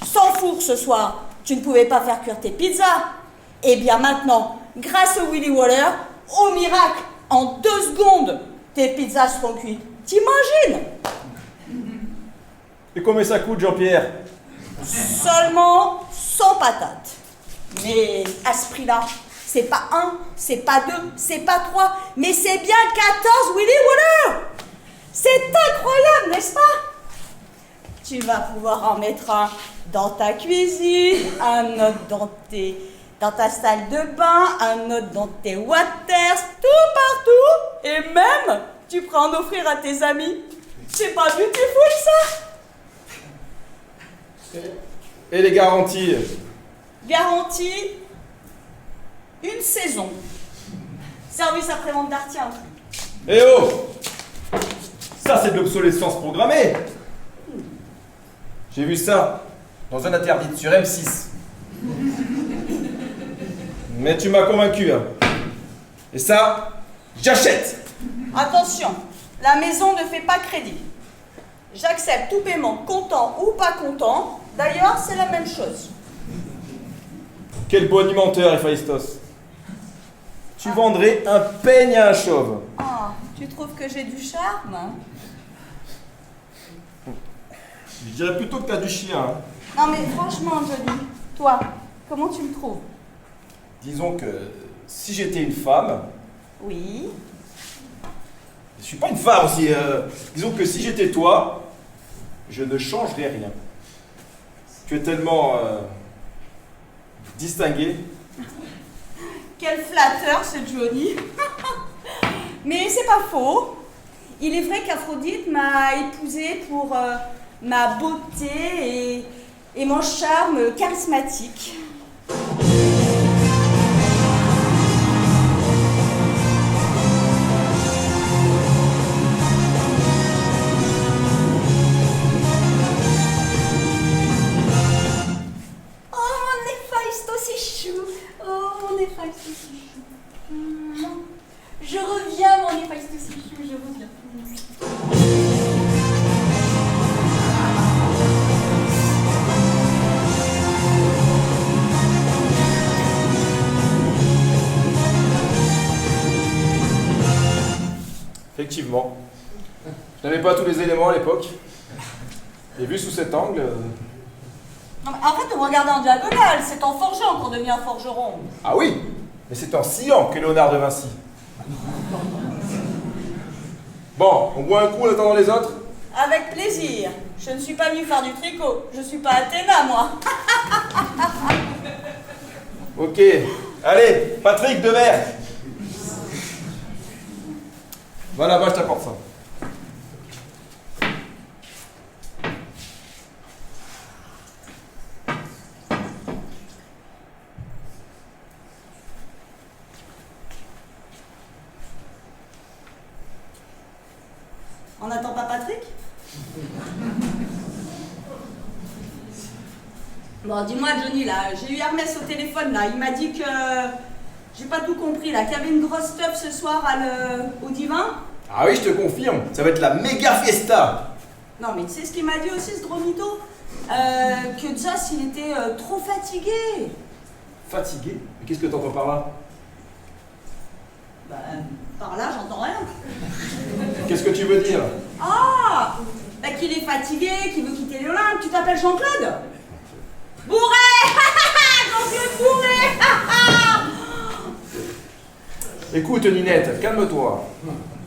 sans four ce soir, tu ne pouvais pas faire cuire tes pizzas. Et bien maintenant, grâce au Willy Waller, au miracle, en 2 secondes, tes pizzas seront cuites. T'imagines? Et combien ça coûte, Jean-Pierre? Seulement 100 patates. Mais à ce prix-là, C'est pas 1, c'est pas 2, c'est pas 3, mais c'est bien 14 Willy Wooder. C'est incroyable, n'est-ce pas? Tu vas pouvoir en mettre un dans ta cuisine, un autre dans ta salle de bain, un autre dans tes waters, tout partout. Et même, tu pourras en offrir à tes amis. C'est pas beautiful, ça? Et les garanties? Garantie, une saison. Service après-vente d'Artien. Eh oh! Ça, c'est de l'obsolescence programmée. J'ai vu ça dans un interdit sur M6. Mais tu m'as convaincu, hein. Et ça, j'achète. Attention, la maison ne fait pas crédit. J'accepte tout paiement, comptant ou pas comptant. D'ailleurs, c'est la même chose. Quel beau menteur, Héphaïstos. Tu vendrais un peigne à un chauve. Ah, tu trouves que j'ai du charme, hein? Je dirais plutôt que t'as du chien. Hein. Non mais franchement, Johnny, toi, comment tu me trouves? Disons que si j'étais une femme... Oui. Je suis pas une femme aussi. Disons que si j'étais toi, je ne changerais rien. Tu es tellement distingué. Quel flatteur ce Johnny. Mais c'est pas faux. Il est vrai qu'Aphrodite m'a épousée pour ma beauté et mon charme charismatique. Je reviens, mon Héphaïstos si chou, je reviens. Effectivement. Je n'avais pas tous les éléments à l'époque. Et vu sous cet angle... Non, mais arrête de me regarder en diagonale, c'est en forgeant qu'on devient forgeron. Ah oui, mais c'est en sciant que Léonard de Vinci. Bon, on boit un coup en attendant les autres? Avec plaisir. Je ne suis pas venue faire du tricot. Je suis pas Athéna, moi. Ok. Allez, Patrick, deux verres. Va là-bas, je t'apporte ça. On n'attend pas Patrick? Bon, dis-moi, Johnny, là, j'ai eu Hermès au téléphone, là. Il m'a dit que... J'ai pas tout compris, là. Qu'il y avait une grosse stuff ce soir au Divin. Ah oui, je te confirme. Ça va être la méga fiesta. Non, mais tu sais ce qu'il m'a dit aussi, ce dromito? Que Joss, il était trop fatigué. Fatigué? Mais qu'est-ce que t'entends par là? Bah, par là, j'entends rien. Qu'est-ce que tu veux dire? Ah, bah qu'il est fatigué, qu'il veut quitter l'Olympe. Tu t'appelles Jean-Claude? Bourré. Jean-Claude Bourré. Écoute, Ninette, calme-toi.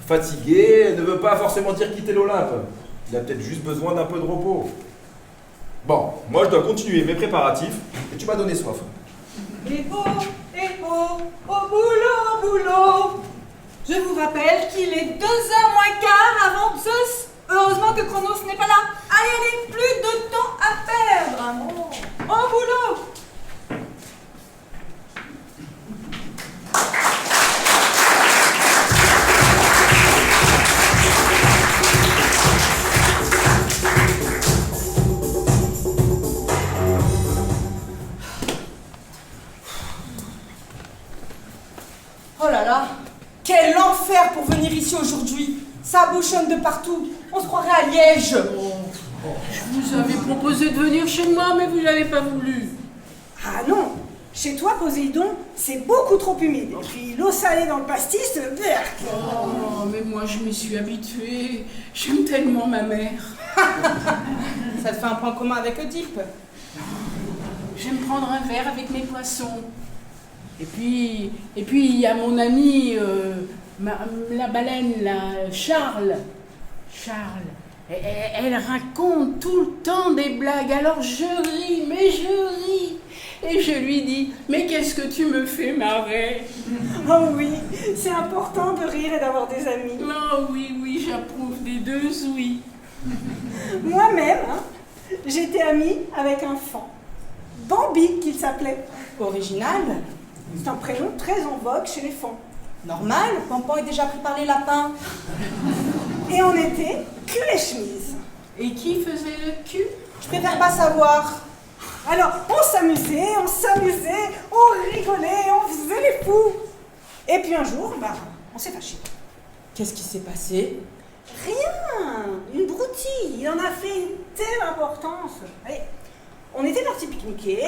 Fatigué ne veut pas forcément dire quitter l'Olympe. Il a peut-être juste besoin d'un peu de repos. Bon, moi je dois continuer mes préparatifs et tu m'as donné soif. Et oh, au boulot. Je vous rappelle qu'il est 2h moins quart avant Zeus. Heureusement que Chronos n'est pas là. Allez, plus de temps à perdre. Au boulot. Oh là là, quel enfer pour venir ici aujourd'hui. Ça bouchonne de partout. On se croirait à Liège. Je vous avais proposé de venir chez moi, mais vous n'avez pas voulu. Ah non, chez toi, Poséidon, c'est beaucoup trop humide. Et puis l'eau salée dans le pastis, berk. Oh, mais moi je m'y suis habituée. J'aime tellement ma mère. Ça te fait un point commun avec Oedipe. J'aime prendre un verre avec mes poissons. Et puis il y a mon ami, la baleine, là, Charles. Elle raconte tout le temps des blagues, alors je ris, mais je ris. Et je lui dis, mais qu'est-ce que tu me fais marrer? Oh oui, c'est important de rire et d'avoir des amis. Oh oui, j'approuve des deux, oui. Moi-même, j'étais amie avec un fan. Bambi, qu'il s'appelait. Original. C'est un prénom très en vogue chez les fans. Normal, Pampan est déjà pris par les lapins. Et on était cul et chemise. Et qui faisait le cul? Je préfère pas savoir. Alors, on s'amusait, on rigolait, on faisait les fous. Et puis un jour, on s'est fâchés. Qu'est-ce qui s'est passé? Rien, une broutille. Il en a fait une telle importance. Allez, on était partis pique-niquer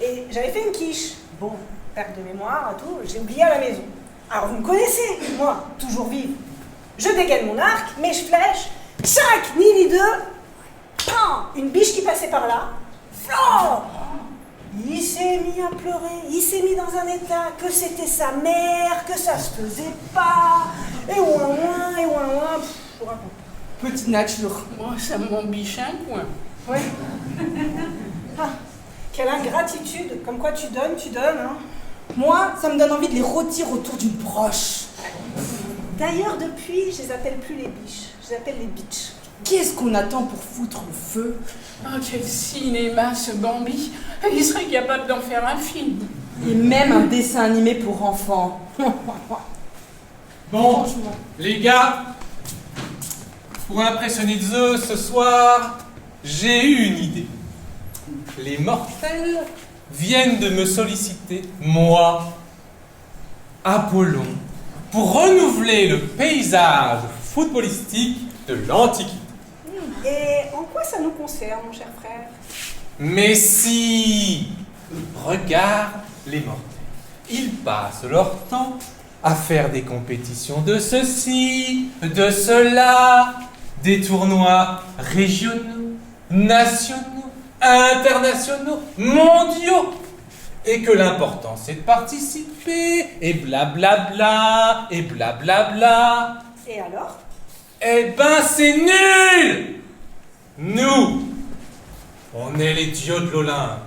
et j'avais fait une quiche. Bon, perte de mémoire et tout, j'ai oublié à la maison. Alors vous me connaissez, moi, toujours vive. Je dégaine mon arc, mais je flèche. 5, ni 2. Une biche qui passait par là. Flan! Il s'est mis à pleurer, il s'est mis dans un état que c'était sa mère, que ça se faisait pas. Et ouin, je vous raconte. Petite nature. Moi, ça m'embiche un coin. Ouais. Quelle ingratitude, comme quoi tu donnes, hein. Moi, ça me donne envie de les rôtir autour d'une broche. D'ailleurs, depuis, je les appelle plus les biches, je les appelle les bitches. Qu'est-ce qu'on attend pour foutre le feu? Oh, quel cinéma, ce Bambi. Il serait capable d'en faire un film. Et même un dessin animé pour enfants. Bon, les gars, pour impressionner Zeus ce soir, j'ai eu une idée. Les mortels viennent de me solliciter, moi, Apollon, pour renouveler le paysage footballistique de l'Antiquité. Et en quoi ça nous concerne, mon cher frère? Mais si! Regarde les mortels. Ils passent leur temps à faire des compétitions de ceci, de cela, des tournois régionaux, nationaux, internationaux, mondiaux. Et que l'important c'est de participer, et blablabla, et blablabla. Et alors? Eh ben c'est nul! Nous, on est les dieux de l'Olympe.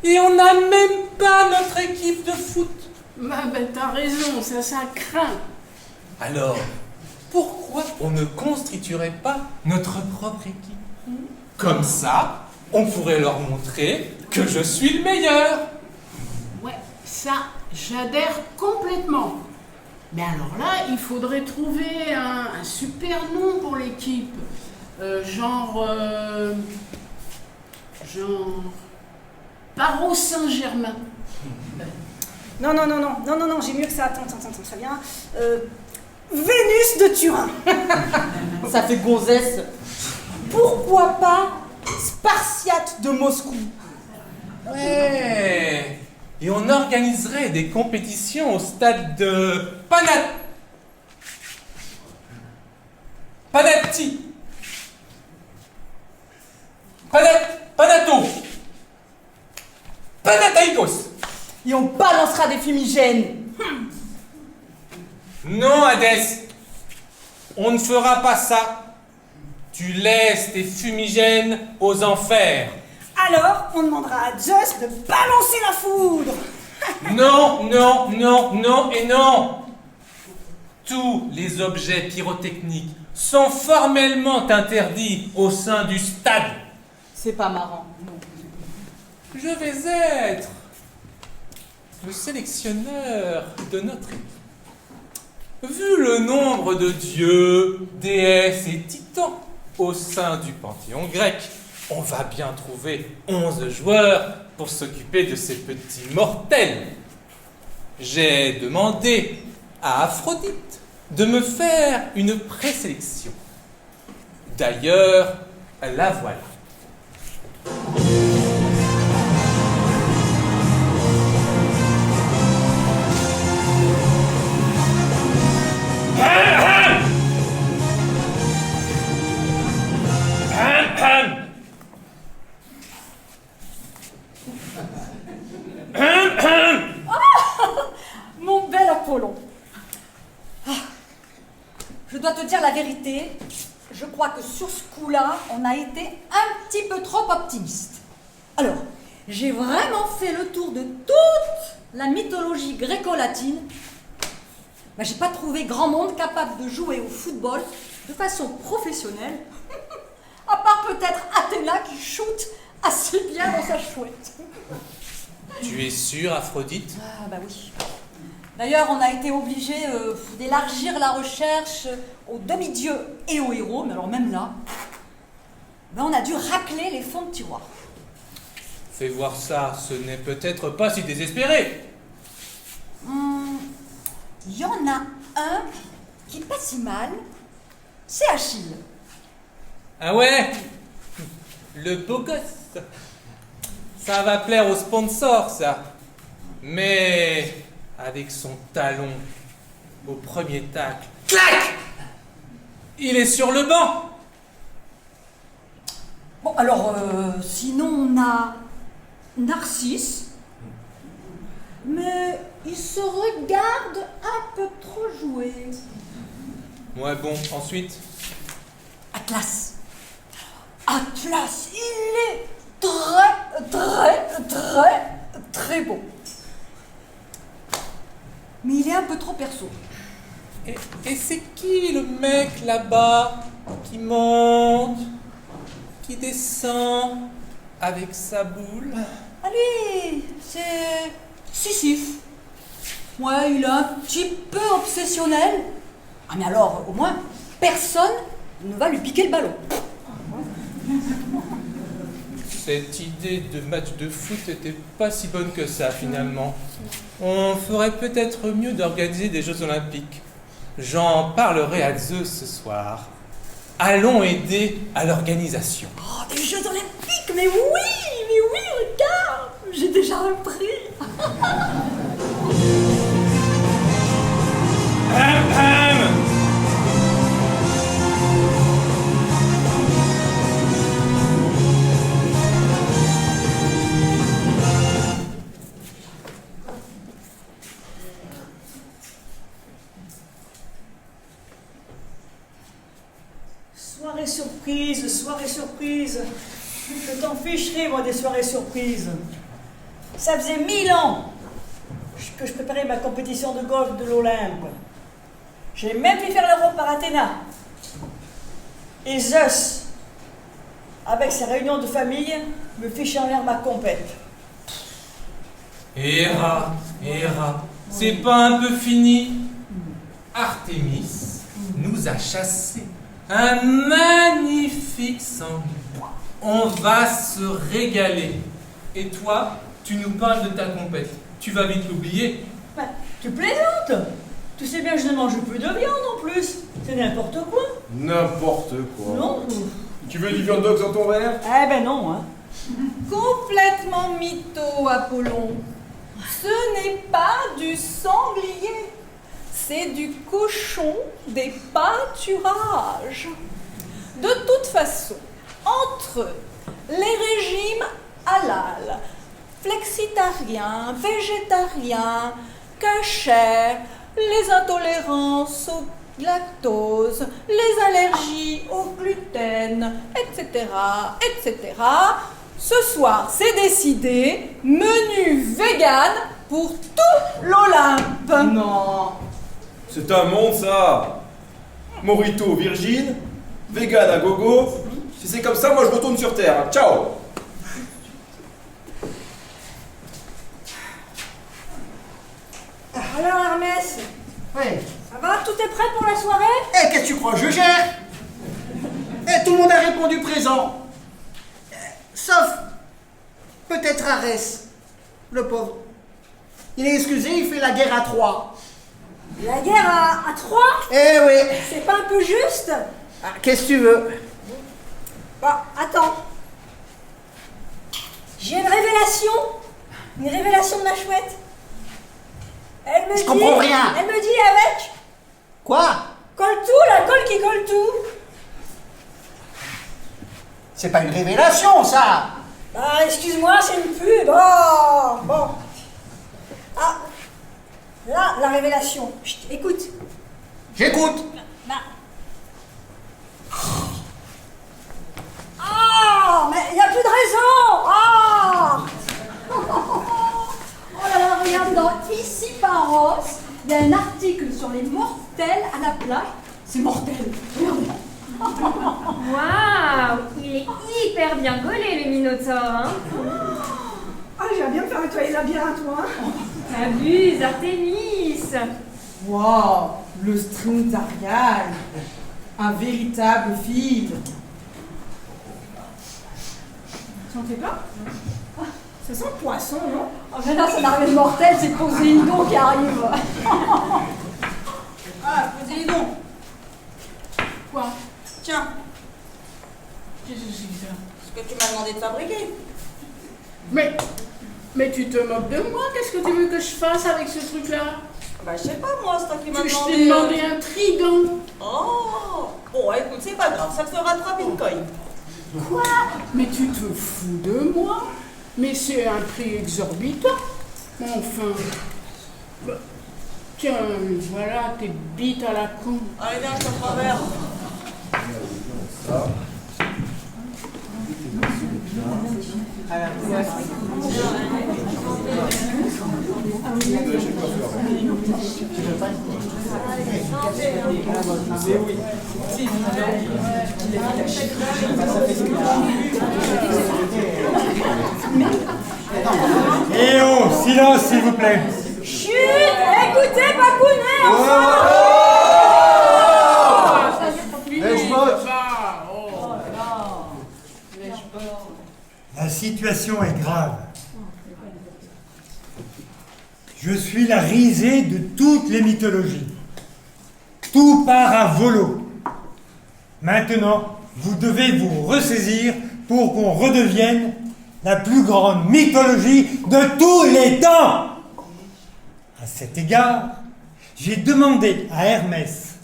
Et on n'a même pas notre équipe de foot. T'as raison, ça craint. Alors, pourquoi on ne constituerait pas notre propre équipe? Comme ça, on pourrait leur montrer que je suis le meilleur. Ouais, ça, j'adhère complètement. Mais alors là, il faudrait trouver un super nom pour l'équipe. Genre Paro Saint-Germain. Non, j'ai mieux que ça. Attends, ça vient. Vénus de Turin. Ça fait gonzesse. Pourquoi pas Spartiate de Moscou? Ouais. Et on organiserait des compétitions au stade de Panathinaikos. Et on balancera des fumigènes. Non, Hadès, on ne fera pas ça. Tu laisses tes fumigènes aux enfers. Alors, on demandera à Zeus de balancer la foudre. Non et non. Tous les objets pyrotechniques sont formellement interdits au sein du stade. C'est pas marrant. Je vais être le sélectionneur de notre équipe. Vu le nombre de dieux, déesses et titans au sein du panthéon grec, on va bien trouver 11 joueurs pour s'occuper de ces petits mortels. J'ai demandé à Aphrodite de me faire une présélection. D'ailleurs, la voilà. je dois te dire la vérité. Je crois que sur ce coup-là, on a été un petit peu trop optimiste. Alors, j'ai vraiment fait le tour de toute la mythologie gréco-latine. Mais j'ai pas trouvé grand monde capable de jouer au football de façon professionnelle, à part peut-être Athéna qui shoot assez bien dans sa chouette. Tu es sûre, Aphrodite? Ah bah oui. D'ailleurs, on a été obligé d'élargir la recherche aux demi-dieux et aux héros, mais alors même là, ben on a dû racler les fonds de tiroir. Fais voir ça, ce n'est peut-être pas si désespéré. Il y en a un qui est pas si mal, c'est Achille. Ah ouais? Le beau gosse. Ça va plaire aux sponsors, ça. Mais avec son talon au premier tacle, clac! Il est sur le banc. Bon, alors, sinon on a Narcisse, mais il se regarde un peu trop jouer. Ouais, bon, ensuite. Atlas. Atlas, il est très beau. Mais il est un peu trop perso. Et c'est qui le mec là-bas qui monte, qui descend avec sa boule? Ah lui, c'est Sisyphe. Ouais, il est un petit peu obsessionnel. Ah mais alors, au moins, personne ne va lui piquer le ballon. Cette idée de match de foot était pas si bonne que ça, finalement. On ferait peut-être mieux d'organiser des Jeux Olympiques. J'en parlerai à Zeus ce soir. Allons aider à l'organisation. Oh, des Jeux Olympiques, mais oui, regarde, j'ai déjà un prix. Soirée surprise. Je t'en ficherai, moi, des soirées surprises. Ça faisait 1000 ans que je préparais ma compétition de golf de l'Olympe. J'ai même fait faire l'Europe par Athéna. Et Zeus, avec sa réunion de famille, me fichait en l'air ma compète. Héra, c'est pas un peu fini? Artémis nous a chassés. Un magnifique sanglier. On va se régaler. Et toi, tu nous parles de ta compète. Tu vas vite l'oublier. Bah, tu plaisantes? Tu sais bien que je ne mange plus de viande en plus. C'est n'importe quoi. N'importe quoi. Non. Tu veux du viande dogs dans ton verre? Eh ben non, hein. Complètement mytho, Apollon. Ce n'est pas du sanglier. C'est du cochon des pâturages. De toute façon, entre les régimes halal, flexitariens, végétariens, cachers, les intolérances au lactose, les allergies au gluten, etc., ce soir, c'est décidé, menu vegan pour tout l'Olympe. Non. C'est un monde, ça. Morito virgin, vegan à gogo. Si c'est comme ça, moi je retourne sur Terre. Ciao. Alors Hermès, Oui. ça va? Tout est prêt pour la soirée? Eh, qu'est-ce que tu crois? Je gère. Eh, tout le monde a répondu présent. Sauf peut-être Arès, le pauvre. Il est excusé, il fait la guerre à Troie. La guerre à Troie? Eh oui. C'est pas un peu juste? Ah, qu'est-ce que tu veux? Bon, attends. J'ai une révélation de ma chouette. Elle me Je comprends rien. Elle me dit avec Quoi? colle tout, la colle qui colle tout. C'est pas une révélation, ça. Ah, excuse-moi, c'est une pub. Oh, bon. Ah, là, la révélation. Chut, écoute. J'écoute. Bah, la plage. C'est mortel. Regardez. Waouh, il est hyper bien gaulé le Minotaure, hein. Ah, j'aimerais bien me faire nettoyer le labyrinthe, moi. T'abuses, Artémis. Wow, le string d'Arial. Un véritable film. Sentez pas? Ça sent le poisson, non? Oh, mais là, ça n'arrive mortel, c'est Poséidon qui arrive. Ah, Poséidon. Quoi? Tiens, Qu'est-ce que c'est que ça? ce que tu m'as demandé de fabriquer. Mais tu te moques de moi? Qu'est-ce que tu veux que je fasse avec ce truc-là? Bah, je sais pas, moi, c'est toi qui m'as Je demandé. t'ai demandé un trident. Oh, bon, écoute, c'est pas grave, ça te fera 3 bitcoins. Quoi? Mais tu te fous de moi? Mais c'est un prix exorbitant. Enfin. Bah, tiens, voilà tes bites à la con. Allez, viens, je te prends un verre. Eh oh, silence s'il vous plaît. Chut, écoutez, Bakounet, La situation est grave. Je suis la risée de toutes les mythologies. Tout part à volo. Maintenant, vous devez vous ressaisir pour qu'on redevienne la plus grande mythologie de tous les temps. À cet égard, j'ai demandé à Hermès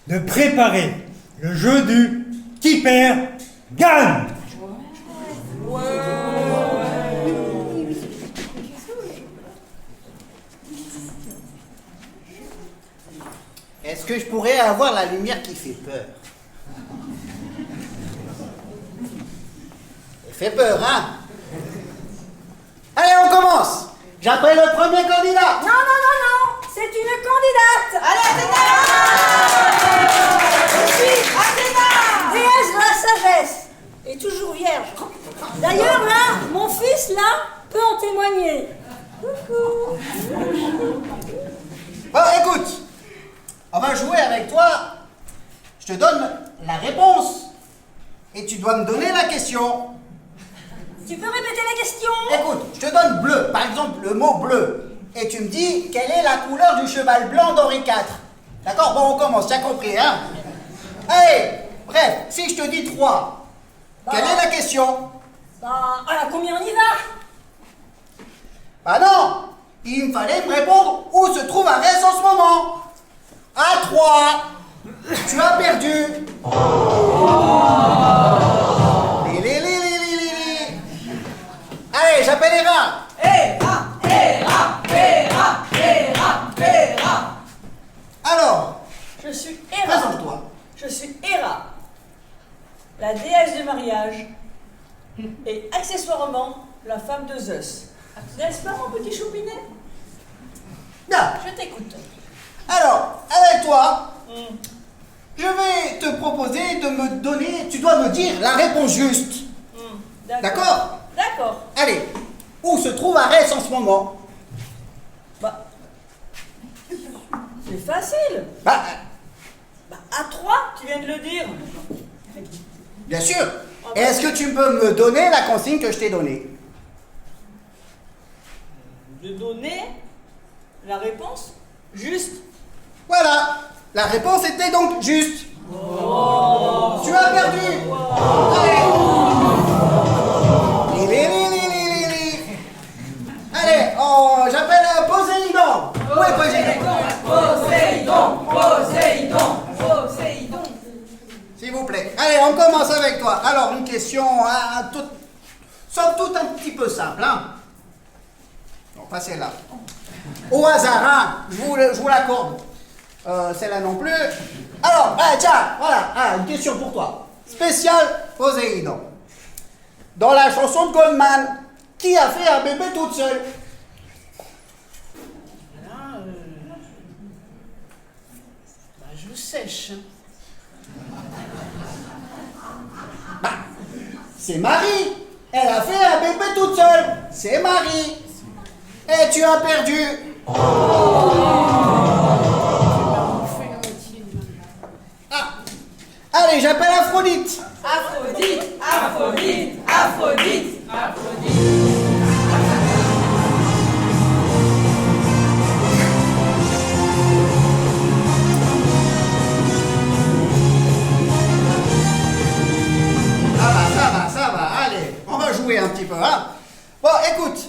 de préparer le jeu du qui perd gagne. Est-ce que je pourrais avoir la lumière qui fait peur? Elle fait peur, hein? Allez, on commence. J'appelle le premier candidat. Non, non, non, non, c'est une candidate. Allez, Athéna! Je suis Athéna! Déesse de la sagesse et toujours vierge. D'ailleurs, là, mon fils, là, peut en témoigner. Coucou. Bon, écoute, on va jouer avec toi. Je te donne la réponse et tu dois me donner la question. Tu peux répéter la question? Écoute, je te donne bleu, par exemple le mot bleu, et tu me dis quelle est la couleur du cheval blanc d'Henri IV. D'accord? Bon, on commence, tu as compris, hein? Allez, bref, si je te dis 3, quelle est la question? Bah, à combien on y va? Bah non, il me fallait me répondre où se trouve Arès en ce moment. À 3, tu as perdu. Allez, j'appelle Héra. Alors, Je suis Héra. présente-toi. Je suis Héra, la déesse du mariage, et accessoirement la femme de Zeus. N'est-ce pas, mon petit choupinet? Bien. Je t'écoute. Alors, avec toi, je vais te proposer de me donner, tu dois me dire la réponse juste. D'accord? D'accord. Allez, où se trouve Arès en ce moment? Bah, c'est facile. Bah, À 3, tu viens de le dire. bien sûr. Et est-ce que tu peux me donner la consigne que je t'ai donnée? De donner la réponse juste. Voilà, la réponse était donc juste. Tu as perdu. Allez, j'appelle Poséidon. Où est Poséidon? Poséidon. S'il vous plaît. Allez, on commence avec toi. Alors, une question, somme toute un petit peu simple, hein? Non, pas celle-là. Au hasard, hein? Je vous l'accorde. Celle-là non plus. Alors, tiens, voilà, une question pour toi. Spécial Poséidon. Dans la chanson de Goldman, qui a fait un bébé toute seule? l'eau sèche. Bah, c'est Marie. Elle a fait un bébé toute seule. C'est Marie. Et tu as perdu. Ah. Allez, j'appelle Aphrodite. Aphrodite, Aphrodite, Aphrodite, Aphrodite. Ça va, allez, on va jouer un petit peu, hein. Bon, écoute,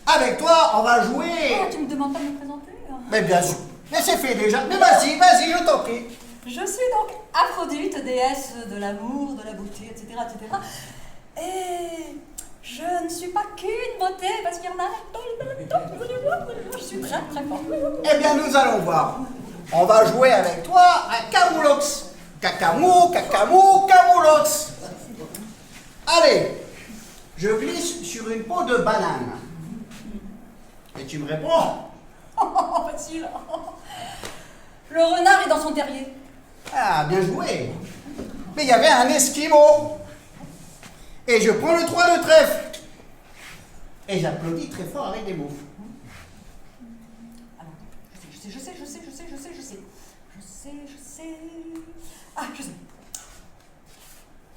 avec toi, on va jouer... Oh, tu me demandes pas de me présenter hein? Mais bien sûr, mais c'est fait déjà. Mais vas-y, je t'en prie. Je suis donc Aphrodite, déesse de l'amour, de la beauté, etc., etc. Et je ne suis pas qu'une beauté, parce qu'il y en a je suis très très forte. Eh bien, nous allons voir. On va jouer avec toi à Camoulox. Cacamou, Camoulox. Allez, je glisse sur une peau de banane. Et tu me réponds? Facile. Le renard est dans son terrier. Ah, bien joué. Mais il y avait un esquimau. Et je prends le 3 de trèfle. Et j'applaudis très fort avec des mots. Alors, je sais. Ah, je sais.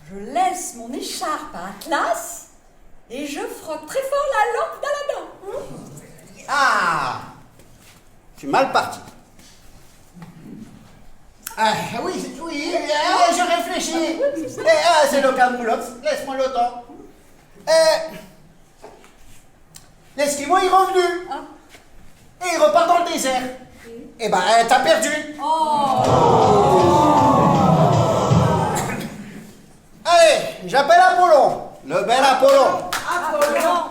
Je laisse mon écharpe à Atlas et je frotte très fort la lampe d'Aladin. Ah, tu es mal parti. Ah, oui, je réfléchis. C'est le Camoulox, laisse-moi le temps. L'esquimau est revenu. Et il repart dans le désert. Eh ben, t'as perdu. Allez, j'appelle Apollon. Le bel Apollon. Apollon.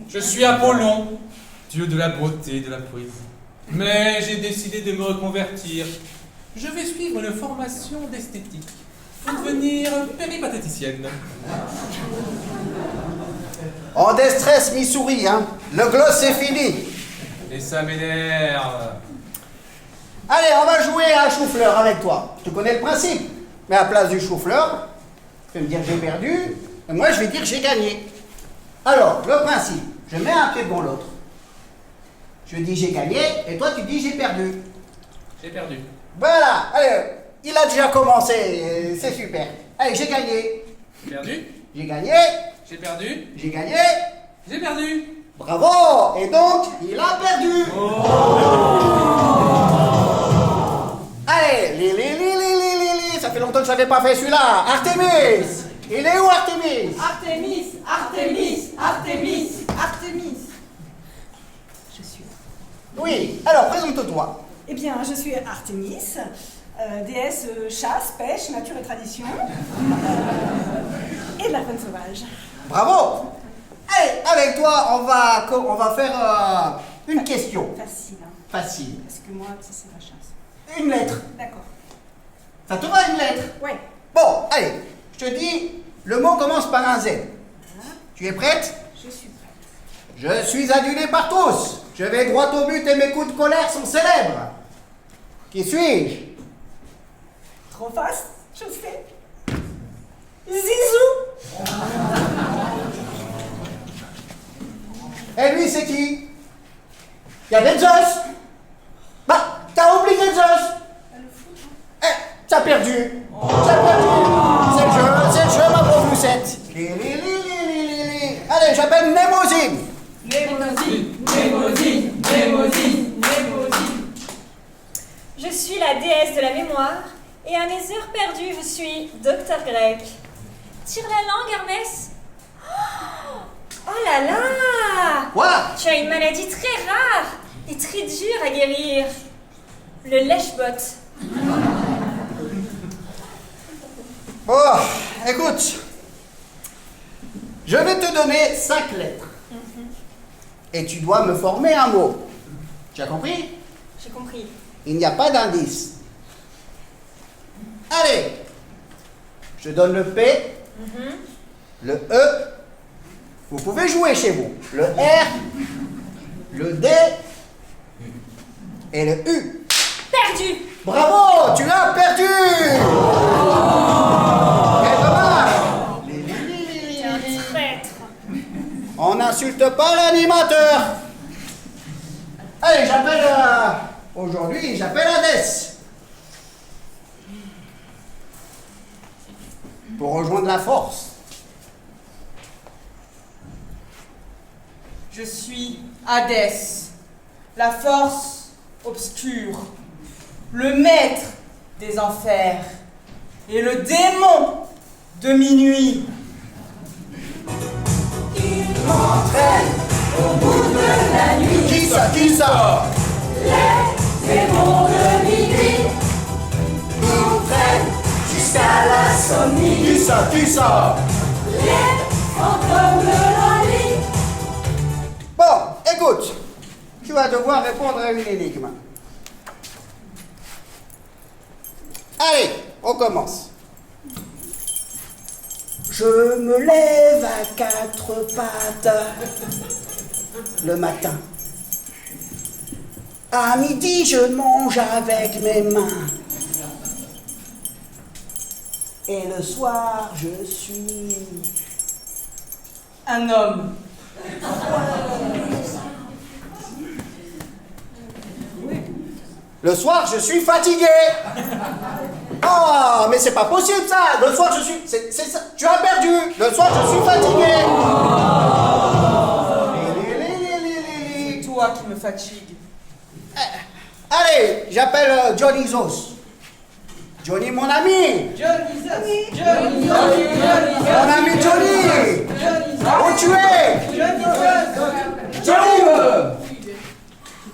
Je suis Apollon, dieu de la beauté et de la poésie. Mais j'ai décidé de me reconvertir. Je vais suivre une formation d'esthétique pour devenir péripatéticienne. En déstress, Missouri, hein. Le gloss, c'est fini. Et ça m'énerve. Allez, on va jouer à chou-fleur avec toi. Tu connais le principe. Mais à la place du chou-fleur, tu vas me dire j'ai perdu, et moi je vais dire j'ai gagné. Alors, le principe, je mets un pied devant l'autre. Je dis j'ai gagné, et toi tu dis j'ai perdu. J'ai perdu. Voilà, allez, il a déjà commencé, c'est super. Allez, j'ai gagné. J'ai perdu. J'ai gagné. J'ai perdu. J'ai gagné. J'ai perdu. Bravo. Et donc, il a perdu. Allez, ça fait longtemps que je n'avais pas fait celui-là. Artémis. Il est où Artémis? Artémis. Je suis. Oui, alors présente-toi. Eh bien, je suis Artémis, déesse chasse, pêche, nature et tradition, et de la faune sauvage. Bravo. Allez, avec toi, on va faire une question. Facile, hein. Facile. Parce que moi, ça c'est la chasse. Une lettre. D'accord. Ça te va une lettre? Ouais. Bon, allez, je te dis, le mot commence par un Z. Tu es prête? Je suis prête. Je suis adulé par tous. Je vais droit au but et mes coups de colère sont célèbres. Qui suis-je? Trop fast, je sais. Zizou. Et lui, c'est qui? Il y avait Zeus. Bah, t'as oublié Zeus. T'as perdu. C'est le jeu, ma pauvre Lucette. Allez, j'appelle Némosine. Je suis la déesse de la mémoire, et à mes heures perdues, je suis docteur grec. Tire la langue, Hermès. Oh là là! Quoi? Tu as une maladie très rare et très dure à guérir. Le lèche-botte. Bon, écoute. Je vais te donner 5 lettres. Et tu dois me former un mot. Tu as compris? J'ai compris. Il n'y a pas d'indice. Allez. Je donne le P, le E. Vous pouvez jouer chez vous. Le R, le D et le U. Pêche! perdu. Bravo, tu as perdu. Quel dommage. Traître. On n'insulte pas l'animateur. Allez, j'appelle... Aujourd'hui, j'appelle Hadès. Pour rejoindre la force. Je suis Hadès, la force obscure, le maître des enfers et le démon de minuit. Il m'entraîne au bout de la nuit. Qui ça? Les démons de minuit nous traînent jusqu'à l'insomnie. Qui ça? Les fantômes de la nuit. Bon, écoute, tu vas devoir répondre à une énigme. Allez, on commence. Je me lève à 4 pattes le matin. À midi, je mange avec mes mains. Et le soir, je suis Un homme. Le soir, je suis fatigué. Ah, mais c'est pas possible ça. Le soir, je suis... C'est ça. Tu as perdu. Le soir, je suis fatigué. Toi qui me fatigue. Allez, j'appelle Johnny Zos. Johnny, mon ami. Johnny. Mon ami Johnny. Où tu es?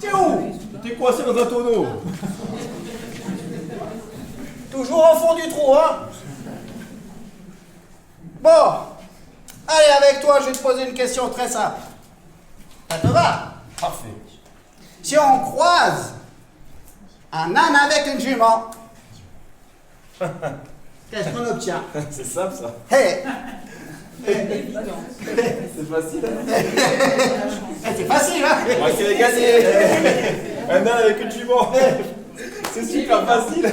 T'es où? T'es coincé dans un tonneau. Toujours au fond du trou, hein? Bon. Allez, avec toi, je vais te poser une question très simple. Ça te va? Parfait. Si on croise un âne avec une jument, qu'est-ce qu'on obtient? C'est simple ça. Hey. C'est facile. C'est facile, hein? On va essayer de gagner. Un âne avec une jument. C'est super facile.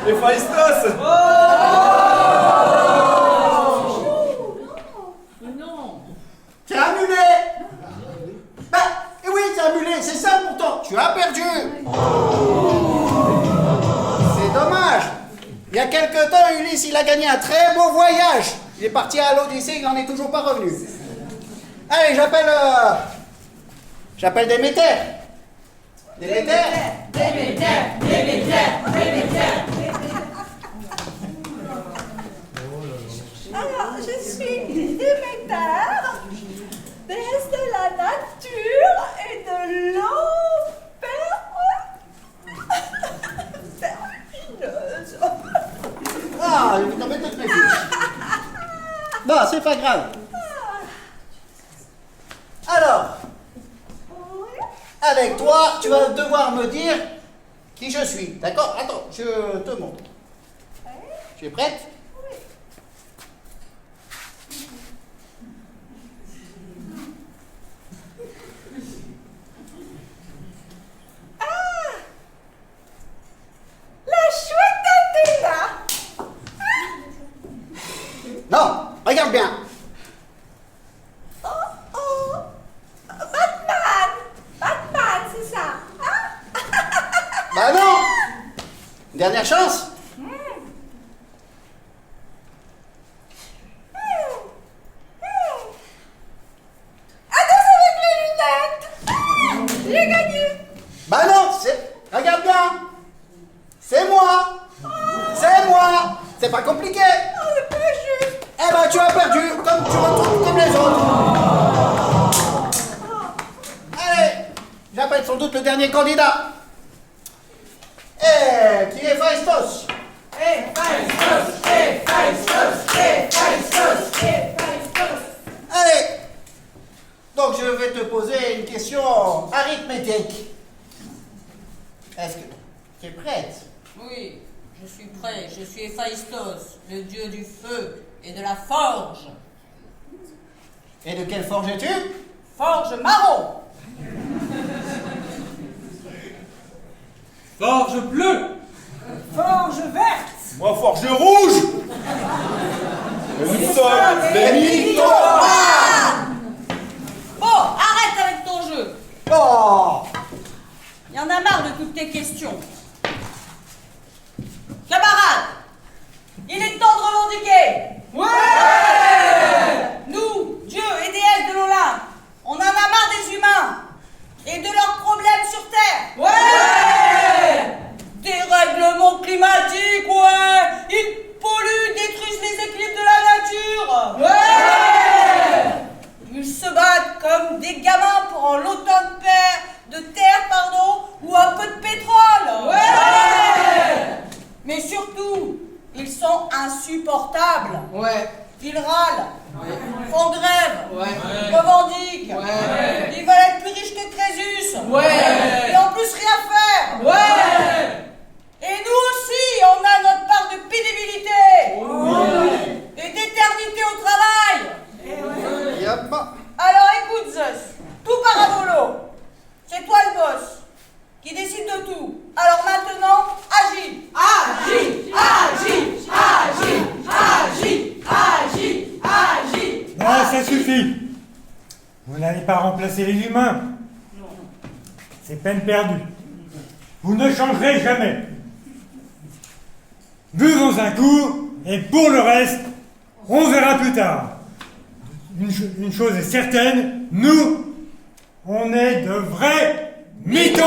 Les Phaistos. Non. C'est annulé. Bah, oui, c'est annulé, c'est ça pourtant. Tu as perdu. C'est dommage. Il y a quelque temps, Ulysse, il a gagné un très beau voyage. Il est parti à l'Odyssée, il n'en est toujours pas revenu. Allez, j'appelle Déméter. Déméter. Alors, je suis Déméter, déesse de la nature et de l'eau vermineuse. Ah, je vais tomber toutes mes fiches. Bon, c'est pas grave. Alors, avec toi, tu vas devoir me dire qui je suis. D'accord? Attends, je te montre. Tu es prête? La chouette Athéna. Non, regarde bien. Oh, Batman, c'est ça, hein? Bah non. Dernière chance. Attention avec les lunettes. J'ai gagné. Bah non, regarde bien. C'est moi. C'est moi. C'est pas compliqué. Oh, c'est pas juste. Eh ben, tu as perdu, comme tu retrouves comme les autres. Allez, j'appelle sans doute le dernier candidat. Qui est Phaistos? Allez, donc je vais te poser une question arithmétique. Est-ce que tu es prête? Oui, je suis prêt. Je suis Héphaïstos, le dieu du feu et de la forge. Et de quelle forge es-tu? Forge marron. Forge bleue. Forge verte. Moi, forge rouge. Nous sommes les mythomanes. Bon, arrête avec ton jeu. Oh! Il y en a marre de toutes tes questions. Camarades, il est temps de revendiquer. Ouais! Nous, dieux et déesses de l'Olympe, on en a marre des humains et de leurs problèmes sur Terre. Ouais! Dérèglement climatique, ouais! Ils polluent, détruisent les équilibres de la nature. Ouais! Ils se battent comme des gamins pour un lotin de terre, ou un peu de pétrole. Ouais! Mais surtout, ils sont insupportables. Ouais. Ils râlent, font grève, Ouais. revendiquent. Ouais. Ils veulent être plus riches que Crésus. Ouais. Et en plus rien faire. Ouais. Et nous aussi, on a notre part de pénibilité. Et d'éternité au travail. Yep. Alors écoute Zeus, tout parabolo. C'est toi le boss qui décide de tout. Alors maintenant, agis. Agis, agis, agis, agis, agis, agis. Ah, ça suffit. Vous n'allez pas remplacer les humains. C'est peine perdue. Vous ne changerez jamais. Buvons un coup, et pour le reste, on verra plus tard. Une chose est certaine, nous, on est de vrais mythos.